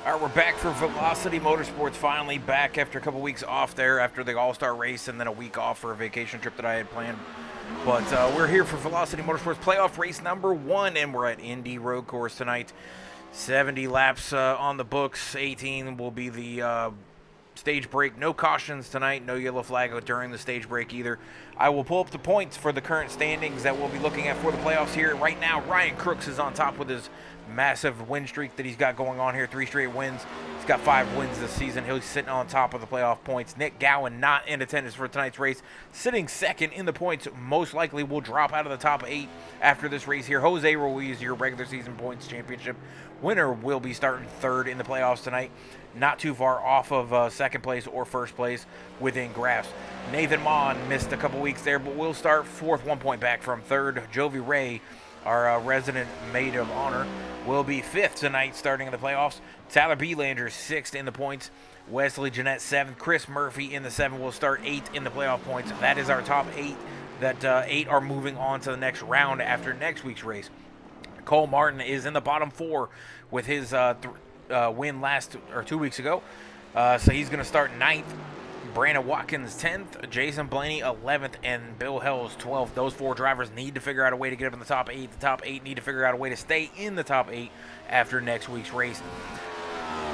All right, we're back for Velocity Motorsports, finally back after a couple weeks off there after the All-Star race and then a week off for a vacation trip that I had planned. But we're here for Velocity Motorsports playoff race number 1, and we're at Indy Road Course tonight. 70 laps on the books, 18 will be the stage break. No cautions tonight, no yellow flag during the stage break either. I will pull up the points for the current standings that we'll be looking at for the playoffs here. Right now, Ryan Crooks is on top with his massive win streak that he's got going on here, 3 straight wins. He's got 5 wins this season. He's sitting on top of the playoff points. Nick Gowan not in attendance for tonight's race, sitting second in the points. Most likely will drop out of the top 8 after this race here. Jose Ruiz, your regular season points championship winner, will be starting 3rd in the playoffs tonight. Not too far off of second place or first place within grasp. Nathan Mon missed a couple weeks there, but will start 4th, 1 point back from 3rd. Jovi Ray, our resident maid of honor, will be 5th tonight starting in the playoffs. Tyler Belanger 6th in the points. Wesley Jeanette 7th. Chris Murphy in the 7 will start 8th in the playoff points. That is our top 8. That 8 are moving on to the next round after next week's race. Cole Martin is in the bottom 4 with his win 2 weeks ago. So he's going to start 9th. Brandon Watkins 10th, Jason Blaney 11th, and Bill Hells 12th. Those 4 drivers need to figure out a way to get up in the top 8. The top 8 need to figure out a way to stay in the top 8 after next week's race.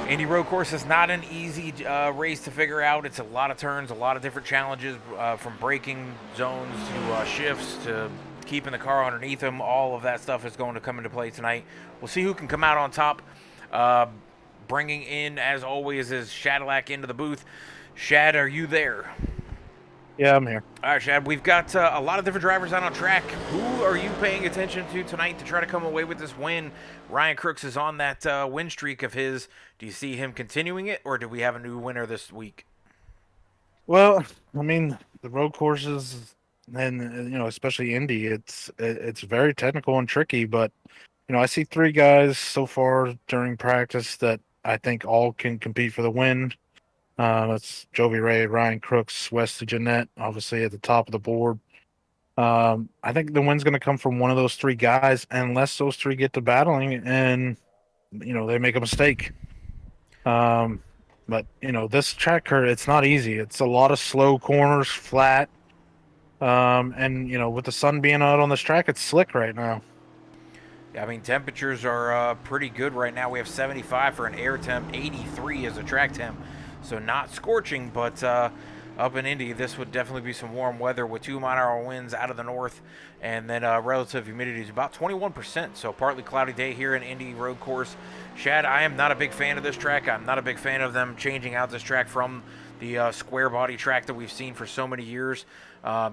Indy Road Course is not an easy race to figure out. It's a lot of turns, a lot of different challenges, from braking zones to shifts to keeping the car underneath them. All of that stuff is going to come into play tonight. We'll see who can come out on top. Bringing in, as always, is Shadilak into the booth. Shad, are you there? Yeah, I'm here. All right, Shad, we've got a lot of different drivers out on track. Who are you paying attention to tonight to try to come away with this win? Ryan Crooks is on that win streak of his. Do you see him continuing it, or do we have a new winner this week? Well, I mean, the road courses and especially Indy, it's very technical and tricky, but I see 3 guys so far during practice that I think all can compete for the win. That's Jovi Ray, Ryan Crooks, Wesley Jeanette, obviously at the top of the board. I think the win's going to come from one of those 3 guys, unless those 3 get to battling and they make a mistake. But this track, it's not easy. It's a lot of slow corners, flat, and with the sun being out on this track, it's slick right now. Yeah, I mean, temperatures are pretty good right now. We have 75 for an air temp, 83 as a track temp. So not scorching, but up in Indy, this would definitely be some warm weather with 2 mile-an-hour winds out of the north, and then relative humidity is about 21%. So partly cloudy day here in Indy Road Course. Shad, I am not a big fan of this track. I'm not a big fan of them changing out this track from the square body track that we've seen for so many years.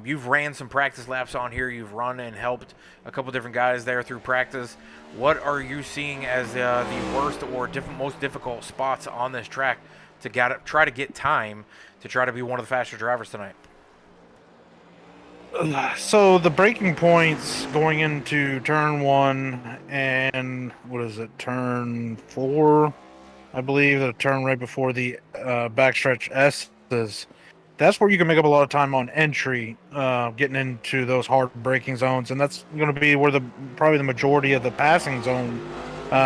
You've ran some practice laps on here. You've run and helped a couple different guys there through practice. What are you seeing as the worst or most difficult spots on this track to try to get time to try to be one of the faster drivers tonight? So the braking points going into turn 1 and turn 4, I believe, the turn right before the backstretch S's. That's where you can make up a lot of time on entry, getting into those hard braking zones, and that's going to be where probably the majority of the passing zone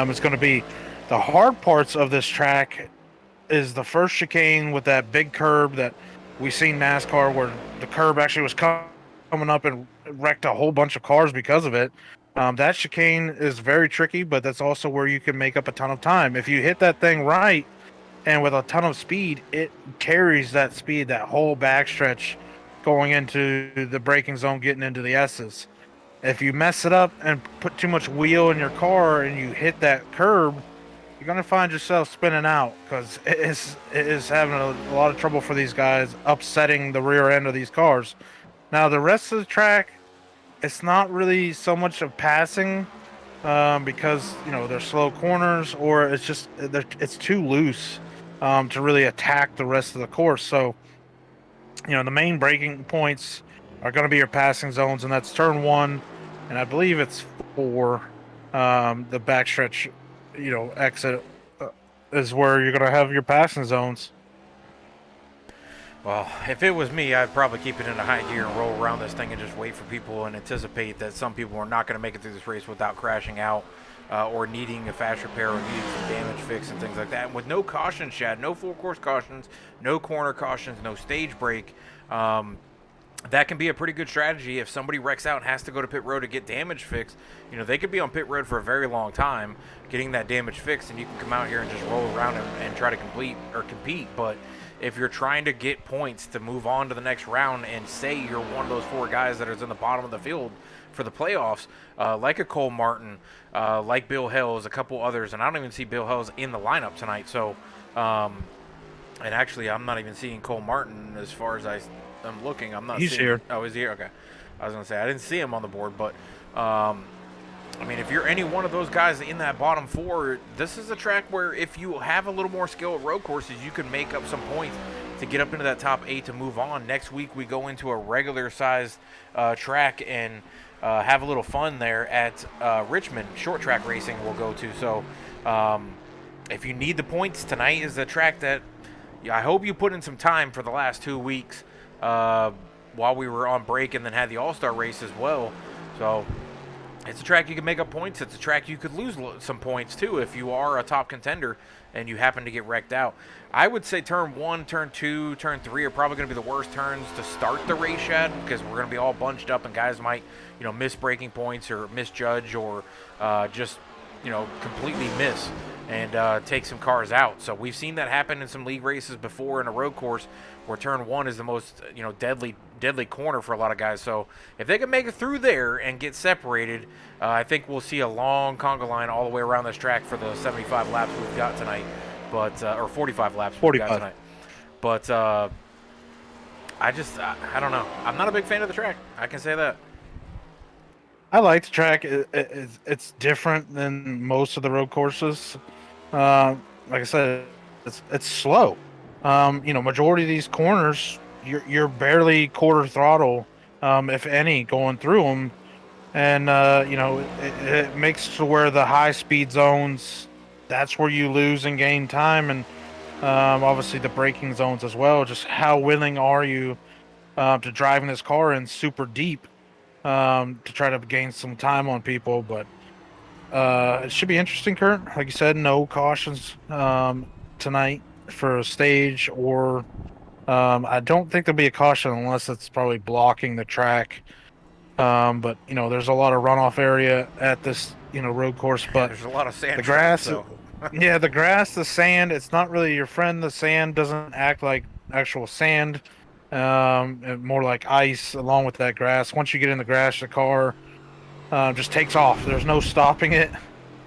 is going to be. The hard parts of this track is the first chicane with that big curb that we seen NASCAR, where the curb actually was coming up and wrecked a whole bunch of cars because of it. That chicane is very tricky, but that's also where you can make up a ton of time. If you hit that thing right and with a ton of speed, it carries that speed, that whole backstretch going into the braking zone, getting into the S's. If you mess it up and put too much wheel in your car and you hit that curb, you're going to find yourself spinning out, because it is having a lot of trouble for these guys, upsetting the rear end of these cars. Now, the rest of the track, it's not really so much of passing, because, they're slow corners, or it's too loose to really attack the rest of the course. So, the main braking points are going to be your passing zones, and that's turn 1, and I believe it's 4, the backstretch exit is where you're going to have your passing zones. Well, if it was me, I'd probably keep it in a high gear and roll around this thing and just wait for people and anticipate that some people are not going to make it through this race without crashing out. or needing a fast repair or needing some damage fix and things like that. And with no cautions, Shad, no full course cautions, no corner cautions, no stage break, that can be a pretty good strategy. If somebody wrecks out and has to go to pit road to get damage fixed, they could be on pit road for a very long time getting that damage fixed, and you can come out here and just roll around and try to complete or compete. But if you're trying to get points to move on to the next round, and say you're one of those 4 guys that is in the bottom of the field for the playoffs, like a Cole Martin, like Bill Hills, a couple others, and I don't even see Bill Hills in the lineup tonight. So, and actually, I'm not even seeing Cole Martin as far as I'm looking. I'm not. He's seeing, here. Oh, is he here? Okay. I was gonna say I didn't see him on the board, but I mean, if you're any one of those guys in that bottom 4, this is a track where if you have a little more skill at road courses, you can make up some points to get up into that top 8 to move on. Next week we go into a regular sized track and have a little fun there at Richmond. Short track racing we'll go to. So if you need the points, tonight is the track that I hope you put in some time for the last 2 weeks while we were on break, and then had the All-Star race as well. So it's a track you can make up points. It's a track you could lose some points too if you are a top contender and you happen to get wrecked out. I would say turn 1, turn 2, turn 3 are probably going to be the worst turns to start the race, Shad, because we're going to be all bunched up and guys might, miss braking points or misjudge or just, completely miss and take some cars out. So we've seen that happen in some league races before in a road course where turn 1 is the most, deadly corner for a lot of guys. So if they can make it through there and get separated, I think we'll see a long conga line all the way around this track for the 75 laps we've got tonight, but or 45 laps we've got tonight. But I don't know. I'm not a big fan of the track. I can say that. I like the track. It's different than most of the road courses. Like I said, it's slow. Majority of these corners, you're barely quarter throttle, if any, going through them, and it makes to where the high speed zones, that's where you lose and gain time, and obviously the braking zones as well. Just how willing are you to driving this car in super deep to try to gain some time on people? But it should be interesting, Kurt. Like you said, no cautions tonight for a stage, or I don't think there'll be a caution unless it's probably blocking the track. But there's a lot of runoff area at this road course, but there's a lot of sand. The grass, so. Yeah, the grass, the sand, it's not really your friend. The sand doesn't act like actual sand, more like ice along with that grass. Once you get in the grass, the car just takes off. There's no stopping it.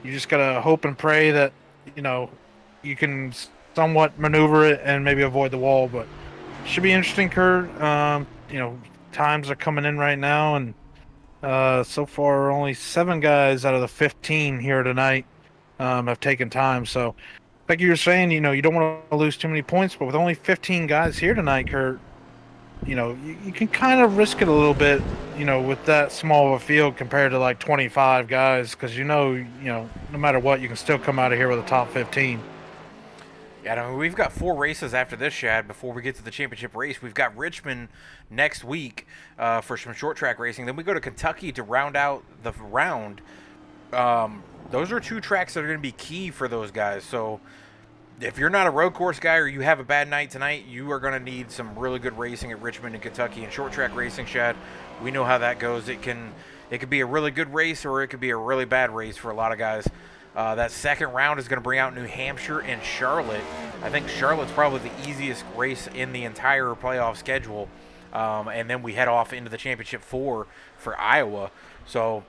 You just gotta hope and pray that you can somewhat maneuver it and maybe avoid the wall. But should be interesting, Kurt. Times are coming in right now, and so far only 7 guys out of the 15 here tonight have taken time. So like you were saying, you don't want to lose too many points, but with only 15 guys here tonight, Kurt, you can kind of risk it a little bit, with that small of a field compared to like 25 guys, because no matter what, you can still come out of here with a top 15. Yeah, I mean, we've got 4 races after this, Shad, before we get to the championship race. We've got Richmond next week for some short track racing. Then we go to Kentucky to round out the round. Those are 2 tracks that are going to be key for those guys. So if you're not a road course guy or you have a bad night tonight, you are going to need some really good racing at Richmond and Kentucky. And short track racing, Shad, we know how that goes. It could be a really good race, or it could be a really bad race for a lot of guys. That second round is going to bring out New Hampshire and Charlotte. I think Charlotte's probably the easiest race in the entire playoff schedule. And then we head off into the championship 4 for Iowa. So,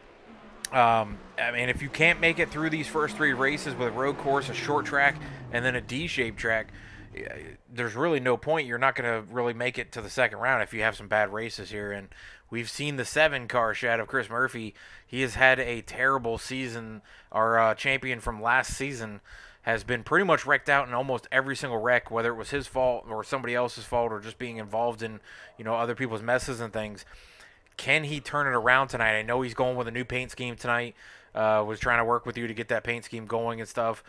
I mean, if you can't make it through these first 3 races with a road course, a short track, and then a D-shaped track, there's really no point. You're not going to really make it to the second round if you have some bad races here. And we've seen the 7 car, Shad, of Chris Murphy. He has had a terrible season. Our champion from last season has been pretty much wrecked out in almost every single wreck, whether it was his fault or somebody else's fault or just being involved in, other people's messes and things. Can he turn it around tonight? I know he's going with a new paint scheme tonight. Was trying to work with you to get that paint scheme going and stuff.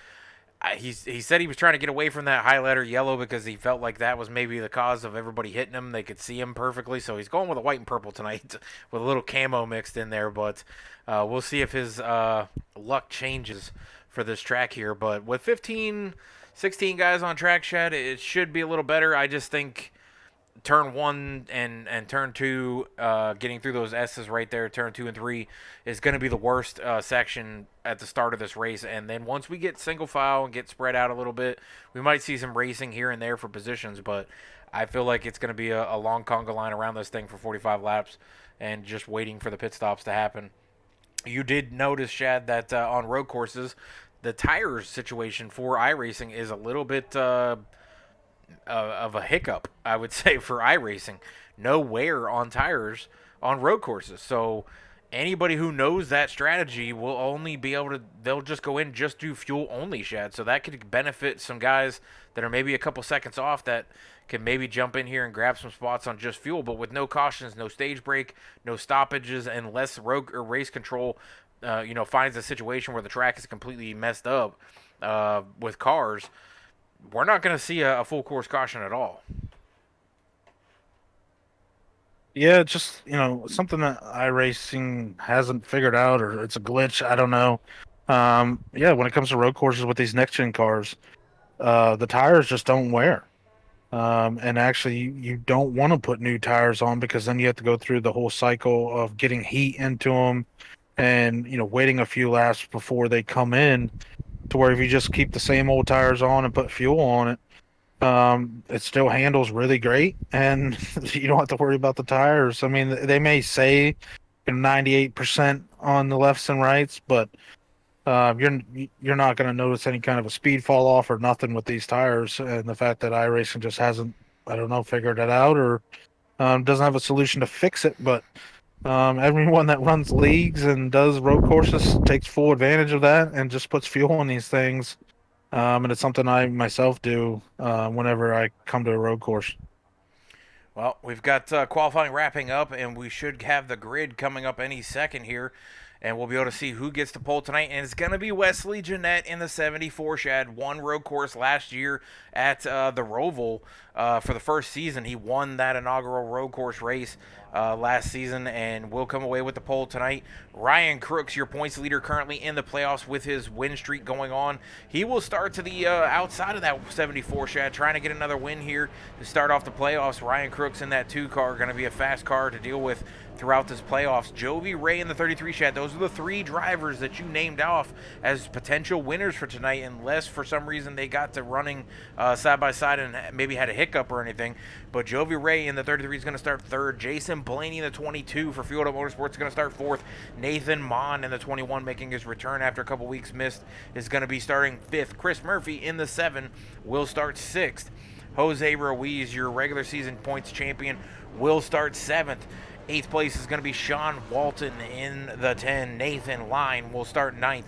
He said he was trying to get away from that highlighter yellow because he felt like that was maybe the cause of everybody hitting him. They could see him perfectly, so he's going with a white and purple tonight with a little camo mixed in there. But we'll see if his luck changes for this track here. But with 15, 16 guys on track, Shad, it should be a little better. I just think turn one and turn two, getting through those S's right there, turn 2 and 3 is going to be the worst section at the start of this race. And then once we get single file and get spread out a little bit, we might see some racing here and there for positions. But I feel like it's going to be a long conga line around this thing for 45 laps and just waiting for the pit stops to happen. You did notice, Shad, that on road courses, the tires situation for iRacing is a little bit of a hiccup, I would say, for iRacing. No wear on tires on road courses. So anybody who knows that strategy will only be able to, they'll just go in, just do fuel only, Shad. So that could benefit some guys that are maybe a couple seconds off that can maybe jump in here and grab some spots on just fuel. But with no cautions, no stage break, no stoppages, and less road or race control, finds a situation where the track is completely messed up with cars, we're not going to see a full course caution at all. Yeah, just something that iRacing hasn't figured out, or it's a glitch. I don't know. Yeah, when it comes to road courses with these next gen cars, the tires just don't wear. And actually, you don't want to put new tires on because then you have to go through the whole cycle of getting heat into them, and waiting a few laps before they come in. To where if you just keep the same old tires on and put fuel on it, it still handles really great, and you don't have to worry about the tires. I mean, they may say 98% on the lefts and rights, but you're not going to notice any kind of a speed fall off or nothing with these tires. And the fact that iRacing just hasn't, I don't know, figured it out or doesn't have a solution to fix it. But everyone that runs leagues and does road courses takes full advantage of that and just puts fuel in these things. And it's something I myself do whenever I come to a road course. Well, we've got qualifying wrapping up, and we should have the grid coming up any second here. And we'll be able to see who gets the pole tonight. And it's going to be Wesley Jeanette in the 74. Shad won road course last year at the Roval for the first season. He won that inaugural road course race last season and will come away with the pole tonight. Ryan Crooks, your points leader, currently in the playoffs with his win streak going on. He will start to the outside of that 74, Shad, trying to get another win here to start off the playoffs. Ryan Crooks in that 2 car, going to be a fast car to deal with throughout this playoffs. Jovi Ray in the 33, Shad. Those are the 3 drivers that you named off as potential winners for tonight, unless for some reason they got to running side by side and maybe had a hiccup or anything. But Jovi Ray in the 33 is going to start 3rd. Jason Blaney in the 22 for Field Up Motorsports is going to start 4th. Nathan Mon in the 21, making his return after a couple weeks missed, is going to be starting 5th. Chris Murphy in the 7 will start 6th. Jose Ruiz, your regular season points champion, will start 7th. 8th place is going to be Sean Walton in the 10. Nathan Line will start 9th.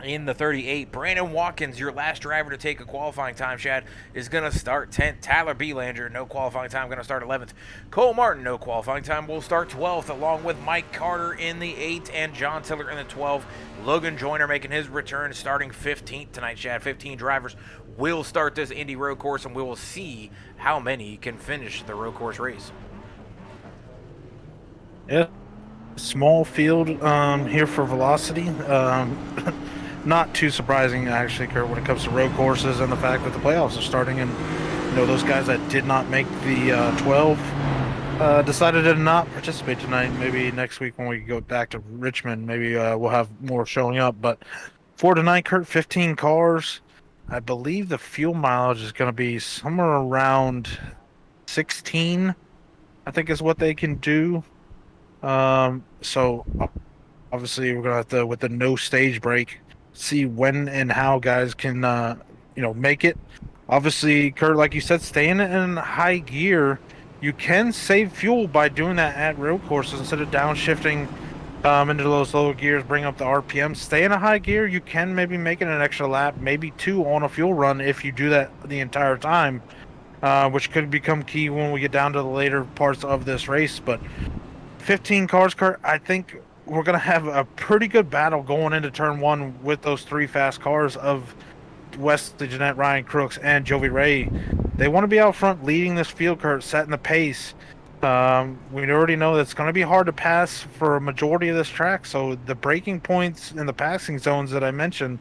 In the 38, Brandon Watkins, your last driver to take a qualifying time, Shad, is going to start 10th. Tyler Belanger, no qualifying time, going to start 11th. Cole Martin, no qualifying time, will start 12th, along with Mike Carter in the 8 and John Tiller in the 12. Logan Joyner making his return, starting 15th tonight, Shad. 15 drivers will start this Indy road course, and we will see how many can finish the road course race. Yeah, small field here for Velocity. Not too surprising, actually, Kurt, when it comes to road courses and the fact that the playoffs are starting. And, those guys that did not make the 12 decided to not participate tonight. Maybe next week when we go back to Richmond, maybe we'll have more showing up. But for tonight, Kurt, 15 cars. I believe the fuel mileage is going to be somewhere around 16, I think is what they can do. So obviously we're going to have to, with the no stage break, see when and how guys can, make it. Obviously, Kurt, like you said, staying in high gear, you can save fuel by doing that at road courses instead of downshifting into those lower gears, bring up the RPM. Stay in a high gear, you can maybe make it an extra lap, maybe 2 on a fuel run if you do that the entire time, which could become key when we get down to the later parts of this race. But 15 cars, Kurt, I think we're going to have a pretty good battle going into turn 1 with those 3 fast cars of Wesley Jeanette, Ryan Crooks, and Jovi Ray, they want to be out front leading this field, Kurt, setting the pace. We already know that it's going to be hard to pass for a majority of this track, so the braking points and the passing zones that I mentioned,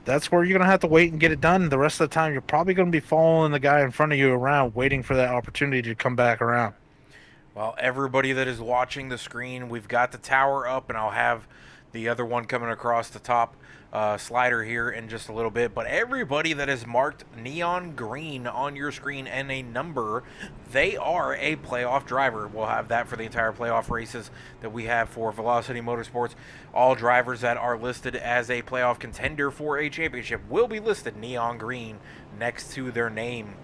that's where you're going to have to wait and get it done. The rest of the time, you're probably going to be following the guy in front of you around, waiting for that opportunity to come back around. Well, everybody that is watching the screen, we've got the tower up, and I'll have the other one coming across the top slider here in just a little bit. But everybody that is marked neon green on your screen and a number, they are a playoff driver. We'll have that for the entire playoff races that we have for Velocity Motorsports. All drivers that are listed as a playoff contender for a championship will be listed neon green next to their name.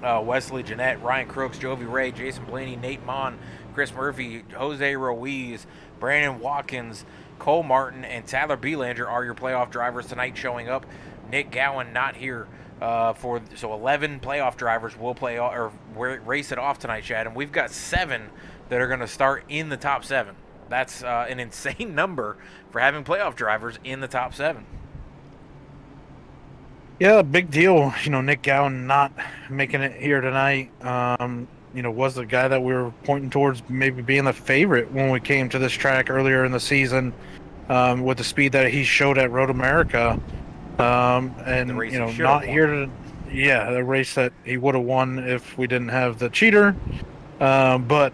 Wesley Jeanette, Ryan Crooks, Jovi Ray, Jason Blaney, Nate Mon, Chris Murphy, Jose Ruiz, Brandon Watkins, Cole Martin, and Tyler Belanger are your playoff drivers tonight showing up. Nick Gowan not here so 11 playoff drivers will race it off tonight, Chad, and we've got 7 that are going to start in the top 7. That's an insane number for having playoff drivers in the top 7. Yeah, big deal. Nick Gowan not making it here tonight. Was the guy that we were pointing towards maybe being the favorite when we came to this track earlier in the season, with the speed that he showed at Road America. And not here to, the race that he would have won if we didn't have the cheater. But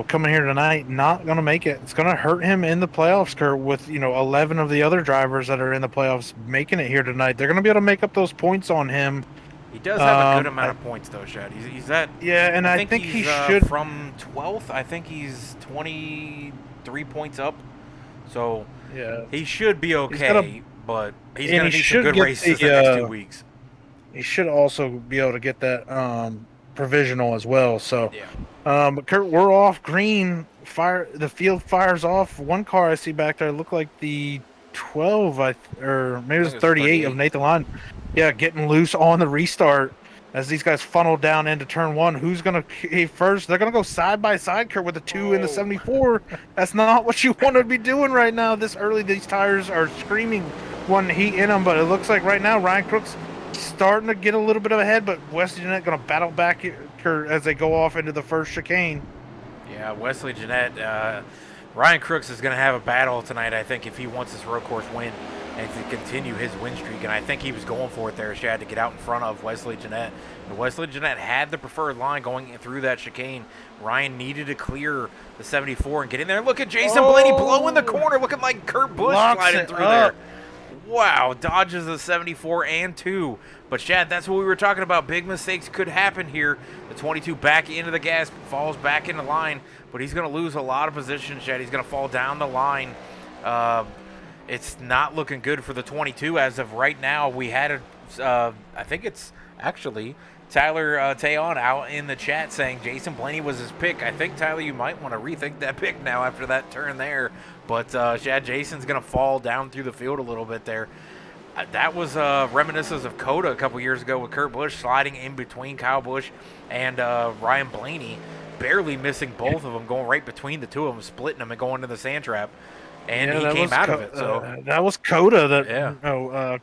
coming here tonight, not going to make it. It's going to hurt him in the playoffs, Kurt, with, 11 of the other drivers that are in the playoffs making it here tonight. They're going to be able to make up those points on him. He does have a good amount of points, though, Shad. He's at... Yeah, and I think he should... From 12th, I think he's 23 points up. So, yeah, he should be okay, but he's going to need some good races the next 2 weeks. He should also be able to get that provisional as well, so... Yeah. But Kurt, we're off green. The field fires off. One car I see back there looked like the 12, or maybe it was 38 of Nathan Lyon. Yeah, getting loose on the restart as these guys funnel down into turn 1. Who's going to be first? They're going to go side by side, Kurt, with the 2 in the 74. That's not what you want to be doing right now. This early, these tires are screaming one heat in them, but it looks like right now Ryan Crooks starting to get a little bit of a head, but Wesley Jeanette going to battle back as they go off into the first chicane. Yeah, Wesley Jeanette, Ryan Crooks is going to have a battle tonight, I think, if he wants this road course win and to continue his win streak. And I think he was going for it there, Shad, to get out in front of Wesley Jeanette. And Wesley Jeanette had the preferred line going through that chicane. Ryan needed to clear the 74 and get in there. Look at Jason Blaney blowing the corner, looking like Kurt Busch sliding through there. Wow, dodges the 74 and 2. But, Shad, that's what we were talking about. Big mistakes could happen here. The 22 back into the gas, falls back into line, but he's going to lose a lot of position, Shad. He's going to fall down the line. It's not looking good for the 22 as of right now. We had I think it's actually Tyler Tayon out in the chat saying Jason Blaney was his pick. I think, Tyler, you might want to rethink that pick now after that turn there. But, Shad, Jason's going to fall down through the field a little bit there. That was reminiscent of Coda a couple years ago with Kurt Busch sliding in between Kyle Busch and Ryan Blaney, barely missing both of them, going right between the two of them, splitting them and going to the sand trap. And he came out of it. So that was Coda that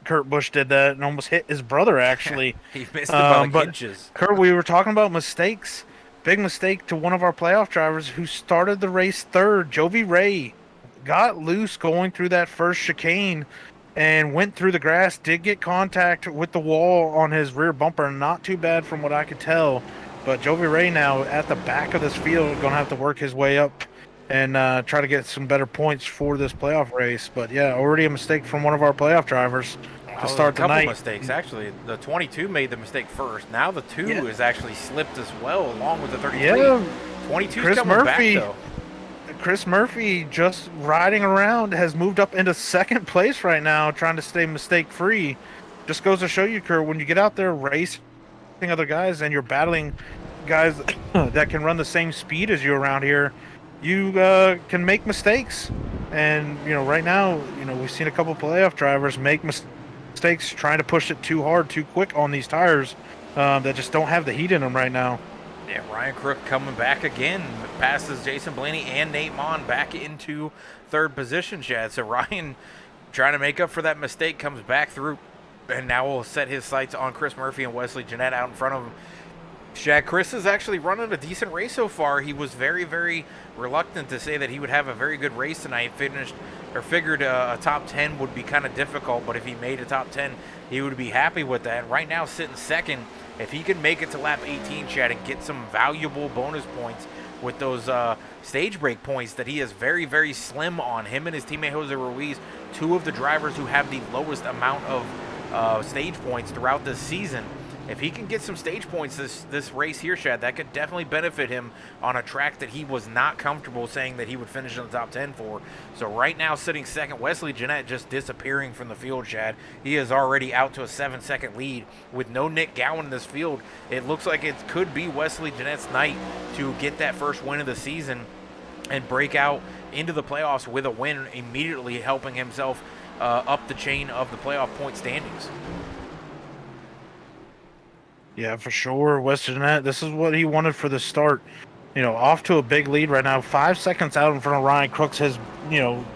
Kurt Busch did that and almost hit his brother, actually. He missed it by inches. Kurt, we were talking about mistakes. Big mistake to one of our playoff drivers who started the race third. Jovi Ray got loose going through that first chicane and went through the grass, did get contact with the wall on his rear bumper. Not too bad from what I could tell. But Jovi Ray now at the back of this field going to have to work his way up and try to get some better points for this playoff race. But, yeah, already a mistake from one of our playoff drivers to start the night. A couple mistakes, actually. The 22 made the mistake first. Now the 2 is actually slipped as well, along with the 33. Yeah. 22's coming back, though. Chris Murphy, just riding around, has moved up into second place right now, trying to stay mistake-free. Just goes to show you, Kurt, when you get out there racing other guys and you're battling guys that can run the same speed as you around here, you can make mistakes. And, right now, we've seen a couple playoff drivers make mistakes trying to push it too hard, too quick on these tires that just don't have the heat in them right now. Yeah, Ryan Crook coming back again, passes Jason Blaney and Nate Mon back into third position, Chad. So Ryan, trying to make up for that mistake, comes back through and now will set his sights on Chris Murphy and Wesley Jeanette out in front of him. Shad, Chris is actually running a decent race so far. He was very, very reluctant to say that he would have a very good race tonight. Figured a top 10 would be kind of difficult, but if he made a top 10, he would be happy with that. Right now, sitting second, if he can make it to lap 18, Shad, and get some valuable bonus points with those stage break points that he is very, very slim on. Him and his teammate Jose Ruiz, two of the drivers who have the lowest amount of stage points throughout this season. If he can get some stage points this race here, Shad, that could definitely benefit him on a track that he was not comfortable saying that he would finish in the top 10 for. So right now, sitting second, Wesley Jeanette just disappearing from the field, Shad. He is already out to a 7-second lead with no Nick Gowan in this field. It looks like it could be Wesley Jeanette's night to get that first win of the season and break out into the playoffs with a win, immediately helping himself up the chain of the playoff point standings. Yeah, for sure. Western Net, this is what he wanted for the start. Off to a big lead right now. 5 seconds out in front of Ryan Crooks, his,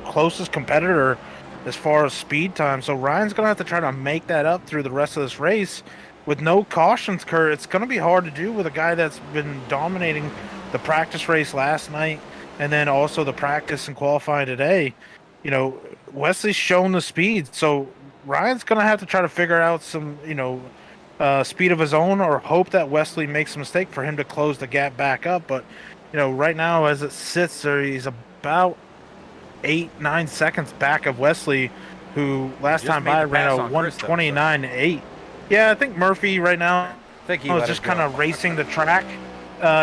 closest competitor as far as speed time. So Ryan's going to have to try to make that up through the rest of this race. With no cautions, Kurt, it's going to be hard to do with a guy that's been dominating the practice race last night and then also the practice and qualifying today. Wesley's shown the speed. So Ryan's going to have to try to figure out some, speed of his own, or hope that Wesley makes a mistake for him to close the gap back up. But right now as it sits there, he's about 8-9 seconds back of Wesley, who last time by ran a 1:29.8. Yeah, I think Murphy right now was just kind of racing the track.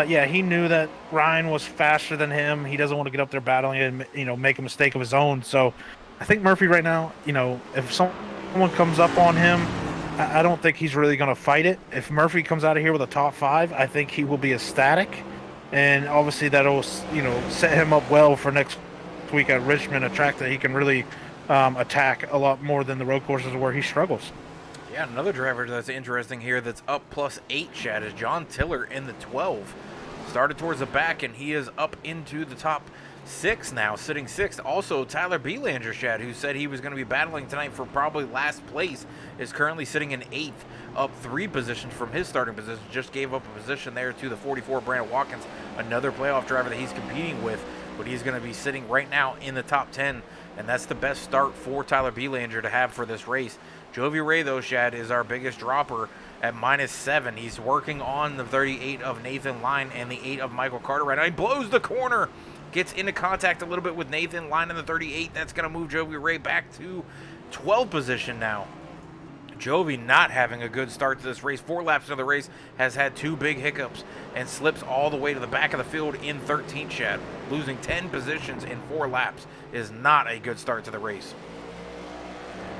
He knew that Ryan was faster than him. He doesn't want to get up there battling and make a mistake of his own. So I think Murphy right now, if someone comes up on him, I don't think he's really going to fight it. If Murphy comes out of here with a top 5, I think he will be ecstatic. And obviously that'll, set him up well for next week at Richmond, a track that he can really attack a lot more than the road courses where he struggles. Yeah, another driver that's interesting here that's up +8, Chad, is John Tiller in the 12. Started towards the back, and he is up into the top 6 now, sitting 6th. Also, Tyler Belanger, Chad, who said he was going to be battling tonight for probably last place, is currently sitting in 8th, up 3 positions from his starting position. Just gave up a position there to the 44, Brandon Watkins, another playoff driver that he's competing with, but he's going to be sitting right now in the top 10, and that's the best start for Tyler Belanger to have for this race. Jovi Ray, though, Shad, is our biggest dropper at -7. He's working on the 38 of Nathan Line and the 8 of Michael Carter right now. He blows the corner, gets into contact a little bit with Nathan Line in the 38. That's going to move Jovi Ray back to 12th position now. Jovi not having a good start to this race. 4 laps into the race, has had 2 big hiccups and slips all the way to the back of the field in 13th, Shad. Losing 10 positions in 4 laps is not a good start to the race.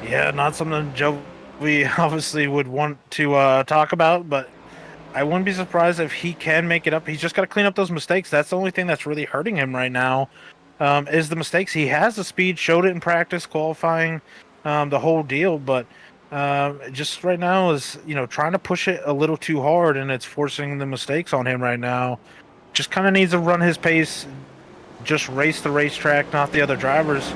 Yeah, not something Jovi obviously would want to talk about, but I wouldn't be surprised if he can make it up. He's just got to clean up those mistakes. That's the only thing that's really hurting him right now, is the mistakes. He has the speed, showed it in practice, qualifying, the whole deal, but just right now is, trying to push it a little too hard, and it's forcing the mistakes on him right now. Just kind of needs to run his pace, just race the racetrack, not the other drivers.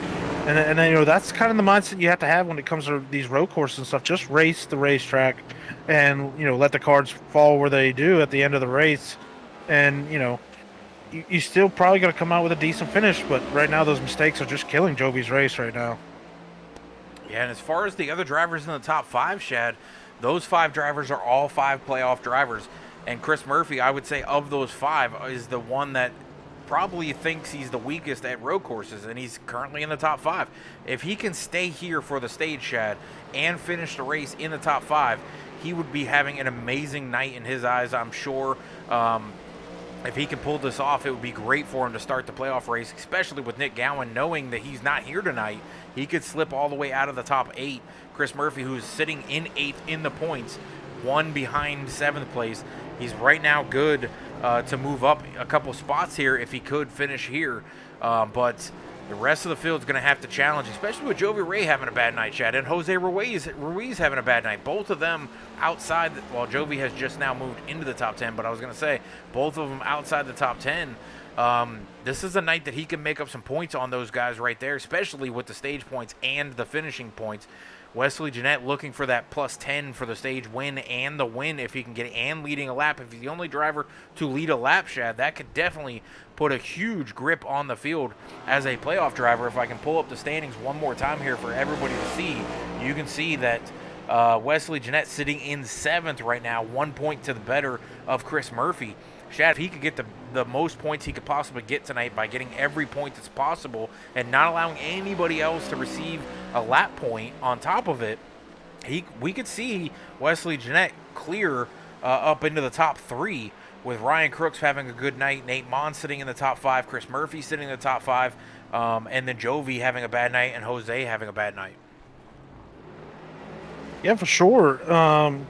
And then, that's kind of the mindset you have to have when it comes to these road courses and stuff. Just race the racetrack and, let the cards fall where they do at the end of the race. And, you still probably going to come out with a decent finish, but right now those mistakes are just killing Jovi's race right now. Yeah, and as far as the other drivers in the top 5, Shad, those 5 drivers are all 5 playoff drivers. And Chris Murphy, I would say, of those 5, is the one that probably thinks he's the weakest at road courses, and he's currently in the top 5. If he can stay here for the stage, Shad, and finish the race in the top 5, he would be having an amazing night in his eyes, I'm sure. If he can pull this off, it would be great for him to start the playoff race, especially with Nick Gowan knowing that he's not here tonight. He could slip all the way out of the top 8. Chris Murphy, who's sitting in 8th in the points, 1 behind 7th place. He's right now good to move up a couple spots here if he could finish here. But the rest of the field is going to have to challenge, especially with Jovi Ray having a bad night, Chad, and Jose Ruiz having a bad night. Both of them outside, Jovi has just now moved into the top 10, but I was going to say both of them outside the top 10. This is a night that he can make up some points on those guys right there, especially with the stage points and the finishing points. Wesley Jeanette looking for that plus 10 for the stage win and the win if he can get it, and leading a lap. If he's the only driver to lead a lap, Shad, that could definitely put a huge grip on the field as a playoff driver. If I can pull up the standings one more time here for everybody to see, you can see that Wesley Jeanette sitting in 7th right now, 1 point to the better of Chris Murphy. Shad, if he could get the most points he could possibly get tonight by getting every point that's possible and not allowing anybody else to receive a lap point on top of it, we could see Wesley Jeanette clear up into the top 3, with Ryan Crooks having a good night, Nate Mon sitting in the top 5, Chris Murphy sitting in the top 5, and then Jovi having a bad night and Jose having a bad night. Yeah, for sure. I'm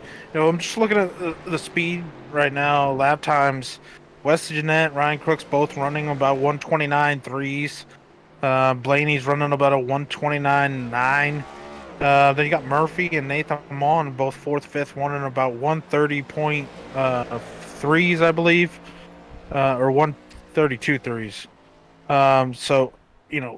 just looking at the speed right now, lap times. Wesley Jeanette, Ryan Crooks both running about 129 threes. Blaney's running about a 129.9. Then you got Murphy and Nathan Mon, both 4th, 5th, running about 130.3s, I believe, or 132 threes. So,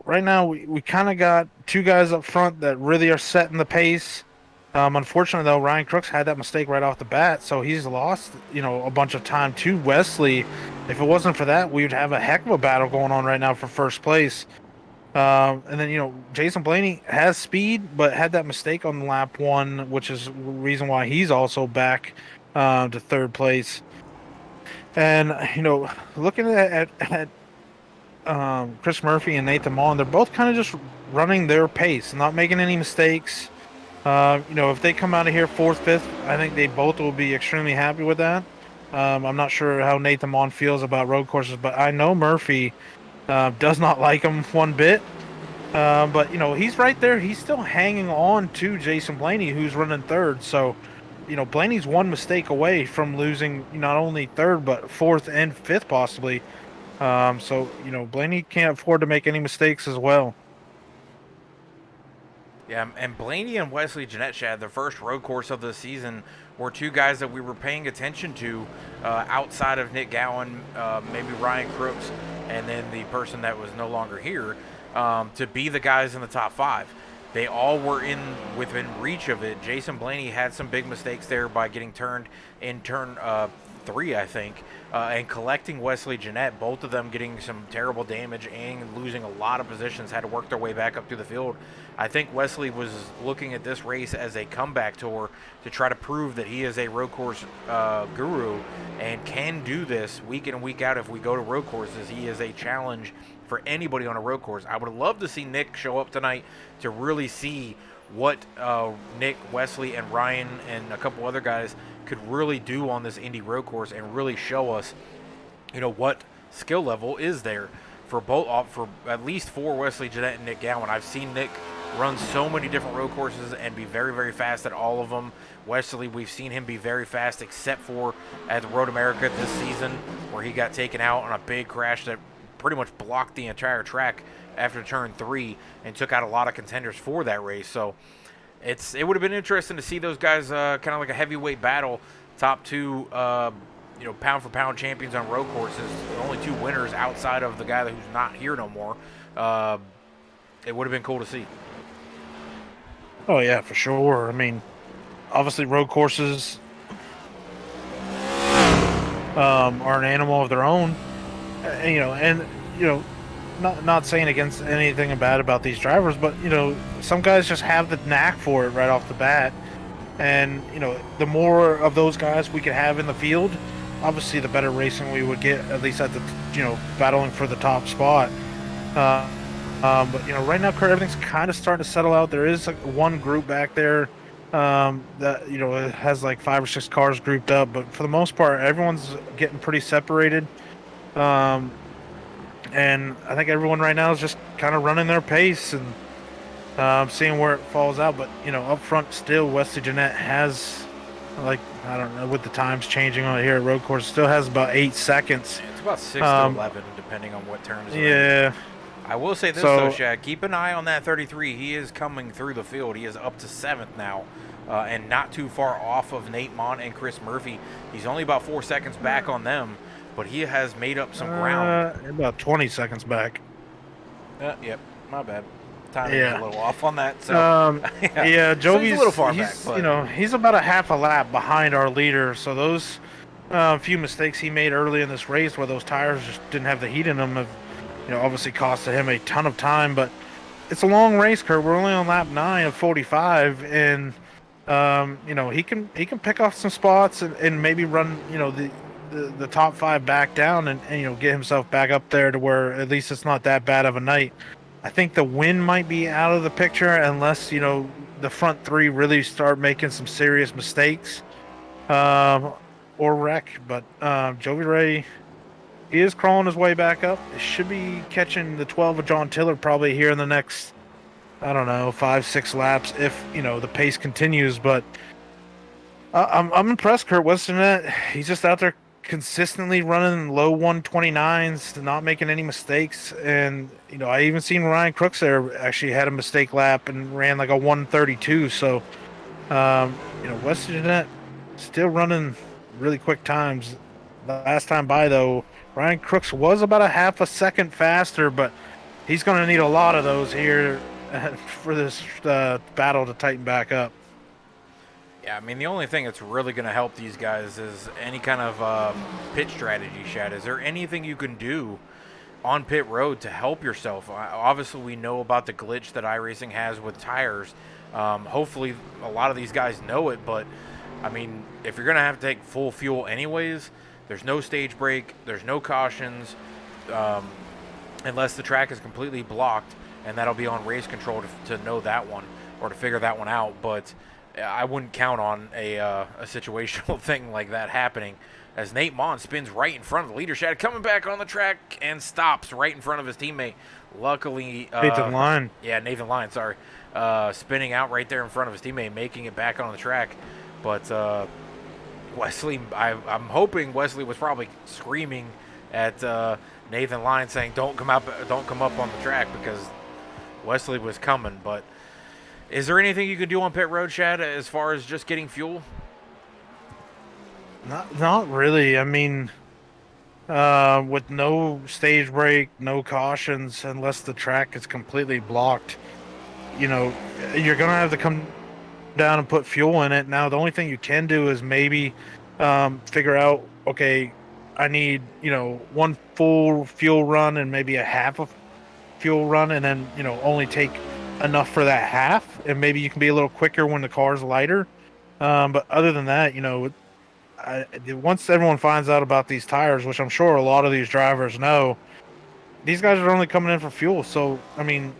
right now we kind of got 2 guys up front that really are setting the pace. Unfortunately, though, Ryan Crooks had that mistake right off the bat, so he's lost, a bunch of time to Wesley. If it wasn't for that, we would have a heck of a battle going on right now for first place. And then, Jason Blaney has speed, but had that mistake on lap 1, which is the reason why he's also back to 3rd place. And, looking at Chris Murphy and Nathan Mon, they're both kind of just running their pace, not making any mistakes. If they come out of here 4th, 5th, I think they both will be extremely happy with that. I'm not sure how Nathan Mon feels about road courses, but I know Murphy does not like them one bit. But, he's right there. He's still hanging on to Jason Blaney, who's running 3rd. So, Blaney's one mistake away from losing not only 3rd, but 4th and 5th possibly. So, Blaney can't afford to make any mistakes as well. Yeah, and Blaney and Wesley Jeanette, Shad, the first road course of the season, were 2 guys that we were paying attention to outside of Nick Gowan, maybe Ryan Crooks, and then the person that was no longer here, to be the guys in the top 5. They all were within reach of it. Jason Blaney had some big mistakes there by getting turned in turn 3, I think, and collecting Wesley Jeanette, both of them getting some terrible damage and losing a lot of positions, had to work their way back up through the field. I think Wesley was looking at this race as a comeback tour to try to prove that he is a road course guru and can do this week in and week out if we go to road courses. He is a challenge for anybody on a road course. I would love to see Nick show up tonight to really see what Nick, Wesley, and Ryan and a couple other guys could really do on this Indy road course and really show us, what skill level is there for at least for Wesley Jeanette and Nick Gowan. I've seen Nick run so many different road courses and be very, very fast at all of them. Wesley, we've seen him be very fast except for at the Road America this season, where he got taken out on a big crash that pretty much blocked the entire track after turn 3 and took out a lot of contenders for that race. So it would have been interesting to see those guys kind of like a heavyweight battle, top 2 pound for pound champions on road courses, only 2 winners outside of the guy who's not here no more. It would have been cool to see. Oh yeah, for sure. I mean, obviously road courses are an animal of their own. Not saying against anything bad about these drivers, but some guys just have the knack for it right off the bat. And the more of those guys we could have in the field, obviously the better racing we would get, at least at the battling for the top spot. But right now, Kurt, everything's kind of starting to settle out. There is one group back there that it has like 5 or 6 cars grouped up, but for the most part, everyone's getting pretty separated. And I think everyone right now is just kind of running their pace and seeing where it falls out. But up front, still Wesley Jeanette has, I don't know, with the times changing on here at road course, still has about 8 seconds. It's about 6 to 11, depending on what turns. Yeah. I will say this, though, Shad. Keep an eye on that 33. He is coming through the field. He is up to 7th now, and not too far off of Nate Mon and Chris Murphy. He's only about 4 seconds back on them, but he has made up some ground. About 20 seconds back. Yep, my bad. Timing was a little off on that. So yeah, so he's a little far he's back, but you know, he's about a half a lap behind our leader. So those few mistakes he made early in this race, where those tires just didn't have the heat in them, have obviously costed him a ton of time. But it's a long race, Kurt. We're only on lap 9 of 45, and he can pick off some spots and maybe run the top 5 back down and get himself back up there to where at least it's not that bad of a night. I think the wind might be out of the picture unless the front 3 really start making some serious mistakes or wreck. But Jovi Ray, he is crawling his way back up. He should be catching the 12 of John Tiller probably here in the next, I don't know, 5-6 laps if the pace continues. But I'm impressed, Kurt Westernet. He's just out there consistently running low 129s, not making any mistakes. And I even seen Ryan Crooks there actually had a mistake lap and ran like a 132. So Westernet still running really quick times. Last time by though, Ryan Crooks was about a half a second faster, but he's going to need a lot of those here for this battle to tighten back up. Yeah, I mean, the only thing that's really going to help these guys is any kind of pit strategy, Shad. Is there anything you can do on pit road to help yourself? Obviously, we know about the glitch that iRacing has with tires. Hopefully, a lot of these guys know it, but, I mean, if you're going to have to take full fuel anyways, there's no stage brake, there's no cautions, unless the track is completely blocked, and that'll be on race control to know that one or to figure that one out. But I wouldn't count on a situational thing like that happening, as Nate Mon spins right in front of the leader, Shad, coming back on the track and stops right in front of his teammate. Luckily, Nathan Lyon. Yeah, Nathan Lyon, sorry. Spinning out right there in front of his teammate, making it back on the track. But Wesley, I'm hoping Wesley was probably screaming at Nathan Lyon saying, don't come up on the track, because Wesley was coming. But is there anything you can do on pit road, Shad, as far as just getting fuel? Not really. I mean, with no stage brake, no cautions, unless the track is completely blocked, you're going to have to come down and put fuel in it. Now, the only thing you can do is maybe figure out, okay, I need, one full fuel run and maybe a half of fuel run, and then, only take enough for that half, and maybe you can be a little quicker when the car's lighter. But other than that, once everyone finds out about these tires, which I'm sure a lot of these drivers know, these guys are only coming in for fuel. So, I mean,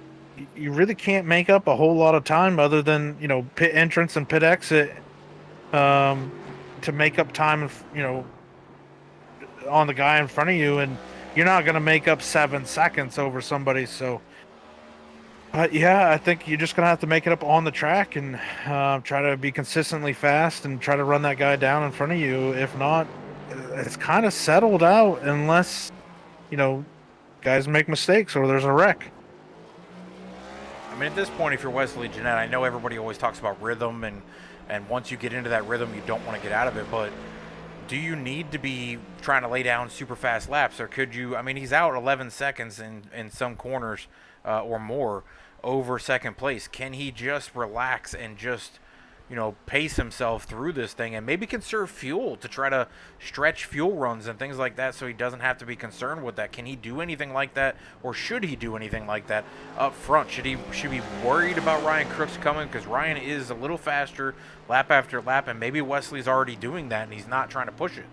you really can't make up a whole lot of time other than, pit entrance and pit exit to make up time, on the guy in front of you. And you're not going to make up 7 seconds over somebody. So, yeah, I think you're just going to have to make it up on the track and try to be consistently fast and try to run that guy down in front of you. If not, it's kind of settled out unless, guys make mistakes or there's a wreck. I mean, at this point, if you're Wesley Jeanette, I know everybody always talks about rhythm, and once you get into that rhythm, you don't want to get out of it. But do you need to be trying to lay down super fast laps, or could you? I mean, he's out 11 seconds in some corners or more over second place. Can he just relax and just, pace himself through this thing and maybe conserve fuel to try to stretch fuel runs and things like that so he doesn't have to be concerned with that? Can he do anything like that, or should he do anything like that up front? Should he be worried about Ryan Crooks coming, because Ryan is a little faster lap after lap, and maybe Wesley's already doing that and he's not trying to push it?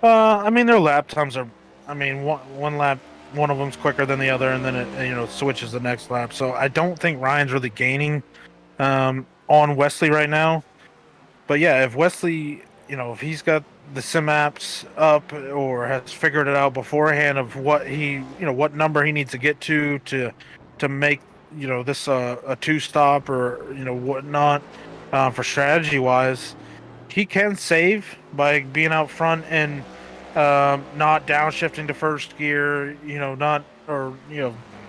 I mean, their lap times are, one lap, one of them's quicker than the other, and then it switches the next lap. So I don't think Ryan's really gaining on Wesley right now. But yeah, if Wesley, if he's got the sim apps up or has figured it out beforehand of what he, what number he needs to get to make, this a 2-stop or, whatnot, for strategy wise, he can save by being out front and not downshifting to first gear,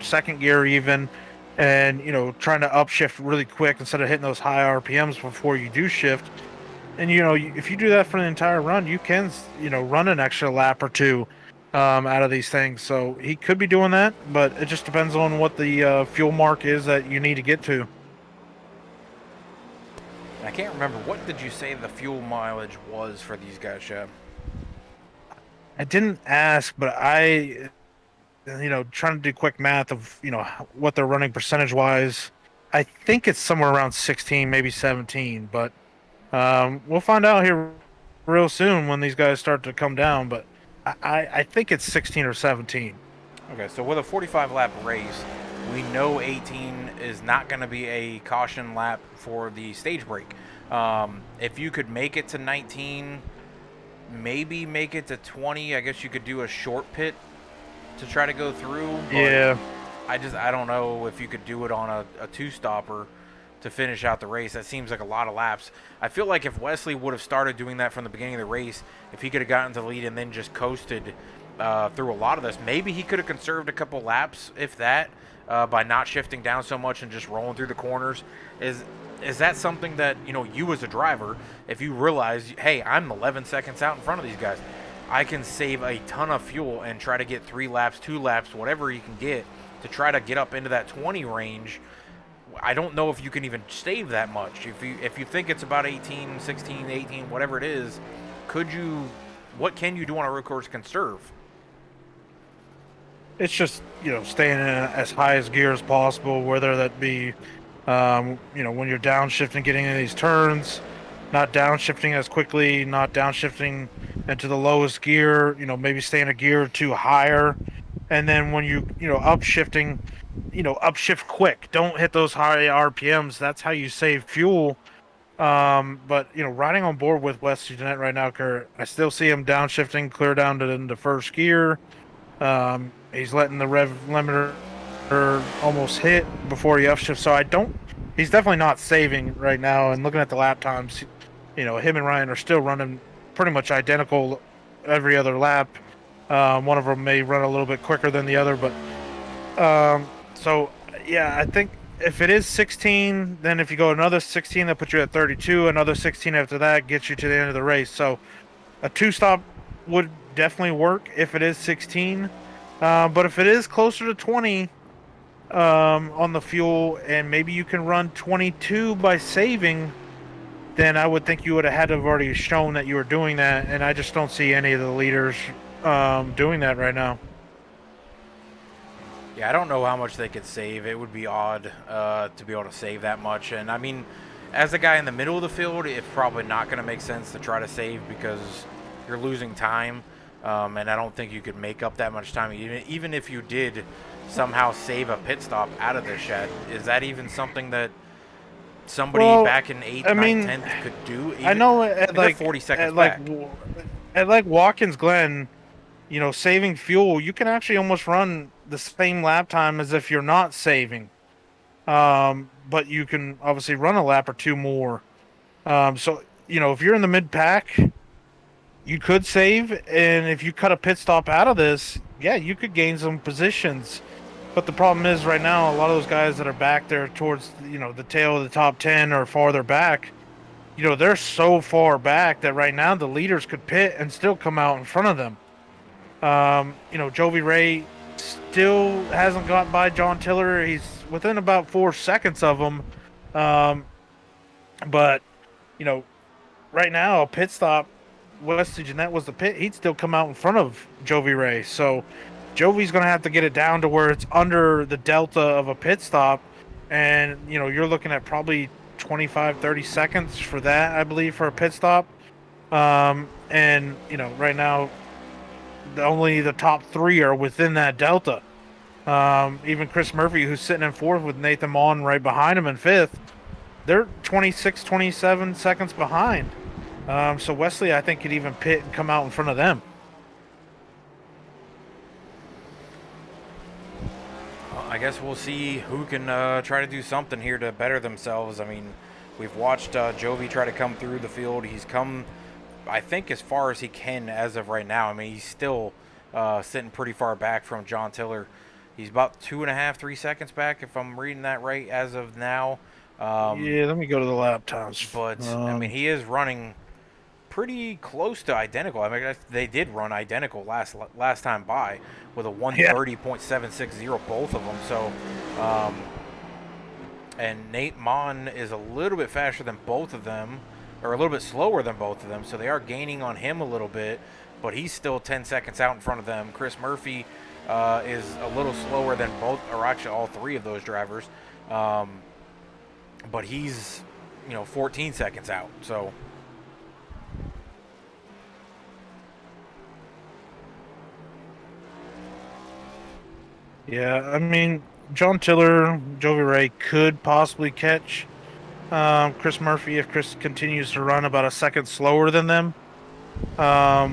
second gear even, and trying to upshift really quick instead of hitting those high RPMs before you do shift. And if you do that for the entire run, you can run an extra lap or two out of these things. So he could be doing that, but it just depends on what the fuel mark is that you need to get to. I can't remember, what did you say the fuel mileage was for these guys, Shab? I didn't ask, but trying to do quick math of, what they're running percentage wise. I think it's somewhere around 16, maybe 17, but we'll find out here real soon when these guys start to come down. But I think it's 16 or 17. Okay, so with a 45 lap race, we know 18 is not going to be a caution lap for the stage break. If you could make it to 19, maybe make it to 20, I guess you could do a short pit to try to go through. But Yeah. I don't know if you could do it on a two-stopper to finish out the race. That seems like a lot of laps. I feel like if Wesley would have started doing that from the beginning of the race, if he could have gotten to the lead and then just coasted through a lot of this, maybe he could have conserved a couple laps, if that, by not shifting down so much and just rolling through the corners. Is that something that, you as a driver, if you realize, hey, I'm 11 seconds out in front of these guys, I can save a ton of fuel and try to get 3 laps, 2 laps, whatever you can get to try to get up into that 20 range. I don't know if you can even save that much. If you think it's about 18, 16, 18, whatever it is, what can you do on a road course to conserve? It's just, staying in as high as gear as possible, whether that be, when you're downshifting, getting into these turns, not downshifting as quickly, not downshifting into the lowest gear, maybe staying a gear or two higher. And then when upshifting, upshift quick. Don't hit those high RPMs. That's how you save fuel. But riding on board with West Jeanette right now, Kurt, I still see him downshifting clear down to the first gear. He's letting the rev limiter almost hit before he upshifts. So he's definitely not saving right now. And looking at the lap times, him and Ryan are still running pretty much identical every other lap. One of them may run a little bit quicker than the other, but so yeah, I think if it is 16, then if you go another 16, that puts you at 32. Another 16 after that gets you to the end of the race. So a two-stop would definitely work if it is 16. But if it is closer to 20 on the fuel, and maybe you can run 22 by saving, then I would think you would have had to have already shown that you were doing that. And I just don't see any of the leaders doing that right now. Yeah, I don't know how much they could save. It would be odd to be able to save that much. And I mean, as a guy in the middle of the field, it's probably not going to make sense to try to save because you're losing time. And I don't think you could make up that much time. Even if you did somehow save a pit stop out of this shed, is that even something that somebody back in 8th, 9th, 10th could do? I know at like 40 seconds back. At like Watkins Glen, saving fuel, you can actually almost run the same lap time as if you're not saving. But you can obviously run a lap or two more. So, if you're in the mid pack, you could save. And if you cut a pit stop out of this, yeah, you could gain some positions. But the problem is right now, a lot of those guys that are back there towards, the tail of the top 10 or farther back, they're so far back that right now the leaders could pit and still come out in front of them. Jovi Ray still hasn't got by John Tiller. He's within about 4 seconds of him. But, right now, a pit stop, Wesley Jeanette was the pit. He'd still come out in front of Jovi Ray. So Jovi's going to have to get it down to where it's under the delta of a pit stop. And, you're looking at probably 25, 30 seconds for that, I believe, for a pit stop. And, right now, only the top 3 are within that delta. Even Chris Murphy, who's sitting in 4th with Nathan Maughan right behind him in 5th, they're 26, 27 seconds behind. So Wesley, I think, could even pit and come out in front of them. Well, I guess we'll see who can try to do something here to better themselves. I mean, we've watched Jovi try to come through the field. He's come, I think, as far as he can as of right now. I mean, he's still sitting pretty far back from John Tiller. He's about 2.5, 3 seconds back, if I'm reading that right, as of now. Yeah, let me go to the lap times. But, I mean, he is running pretty close to identical. I mean, they did run identical last time by with a 130.760 both of them. So, and Nate Mon is a little bit faster than both of them, or a little bit slower than both of them. So they are gaining on him a little bit, but he's still 10 seconds out in front of them. Chris Murphy is a little slower than both, or actually all three of those drivers, but he's 14 seconds out. So. Yeah, I mean, John Tiller, Jovi Ray could possibly catch Chris Murphy if Chris continues to run about a second slower than them. But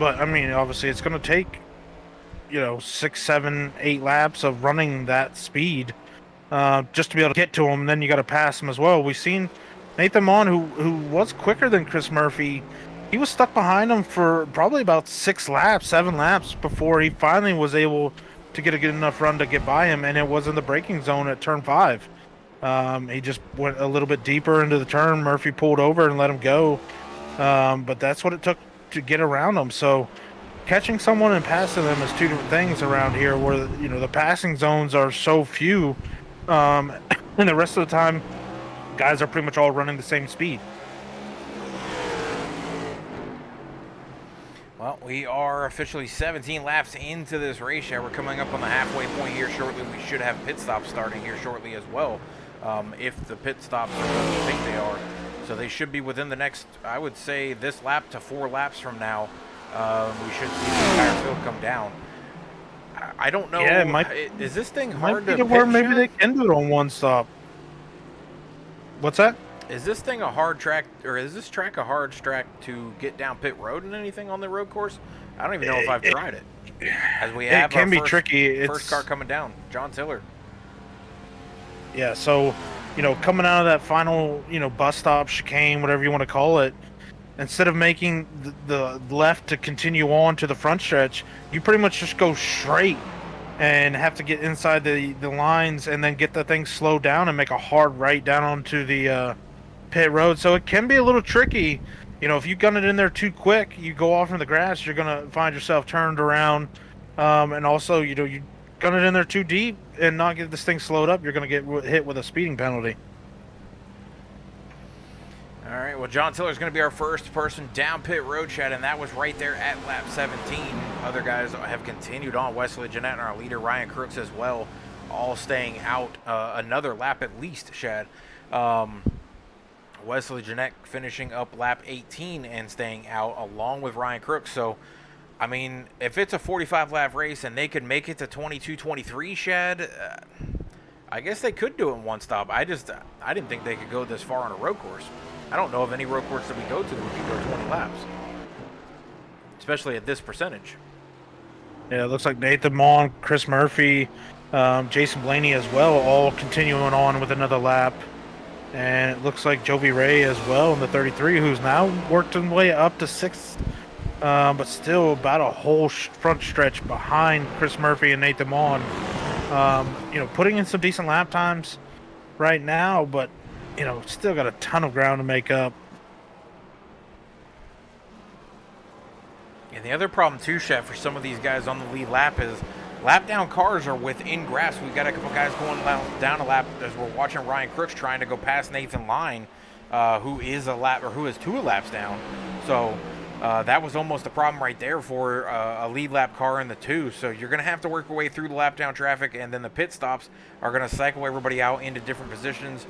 I mean, obviously, it's going to take 6, 7, 8 laps of running that speed just to be able to get to him. And then you got to pass him as well. We've seen Nathan Mon, who was quicker than Chris Murphy. He was stuck behind him for probably about 6 laps, 7 laps before he finally was able to get a good enough run to get by him, and it was in the braking zone at turn 5. He just went a little bit deeper into the turn. Murphy pulled over and let him go, but that's what it took to get around him. So catching someone and passing them is two different things around here, where the passing zones are so few, and the rest of the time guys are pretty much all running the same speed. Well, we are officially 17 laps into this race. Yeah, we're coming up on the halfway point here shortly. We should have pit stops starting here shortly as well, if the pit stops are what we think they are. So they should be within the next, I would say, this lap to 4 laps from now. We should see the entire field come down. I don't know. Yeah, is this thing hard to where pitch maybe yet? they can do it on one stop. What's that? Is this thing a hard track, or is this track a hard track to get down pit road and anything on the road course? I don't even know if I've tried it. As we have it can our be first, tricky. First car coming down, John Tiller. Yeah, so coming out of that final bus stop, chicane, whatever you want to call it, instead of making the left to continue on to the front stretch, you pretty much just go straight and have to get inside the lines and then get the thing slowed down and make a hard right down onto the pit road. So it can be a little tricky. If you gun it in there too quick, you go off in the grass, you're going to find yourself turned around. And also, you gun it in there too deep and not get this thing slowed up, you're going to get hit with a speeding penalty. All right, well, John Tiller is going to be our first person down pit road, Chad, and that was right there at lap 17. Other guys have continued on. Wesley Jeanette and our leader, Ryan Crooks, as well, all staying out another lap at least, Chad. Wesley Jeanette finishing up lap 18 and staying out along with Ryan Crooks. So, I mean, if it's a 45-lap race and they could make it to 22-23, Chad, I guess they could do it in one stop. I didn't think they could go this far on a road course. I don't know of any road course that we go to that we can go 20 laps, especially at this percentage. Yeah, it looks like Nathan Mon, Chris Murphy, Jason Blaney as well, all continuing on with another lap. And it looks like Jovi Ray as well in the 33, who's now worked his way up to 6th, but still about a whole front stretch behind Chris Murphy and Nathan Mon. Putting in some decent lap times right now, but still got a ton of ground to make up. And the other problem too, Chef, for some of these guys on the lead lap is lap down cars are within grass. We've got a couple guys going down a lap as we're watching Ryan Crooks trying to go past Nathan Line, who is 2 laps down. So that was almost a problem right there for a lead lap car in the 2. So you're going to have to work your way through the lap down traffic, and then the pit stops are going to cycle everybody out into different positions,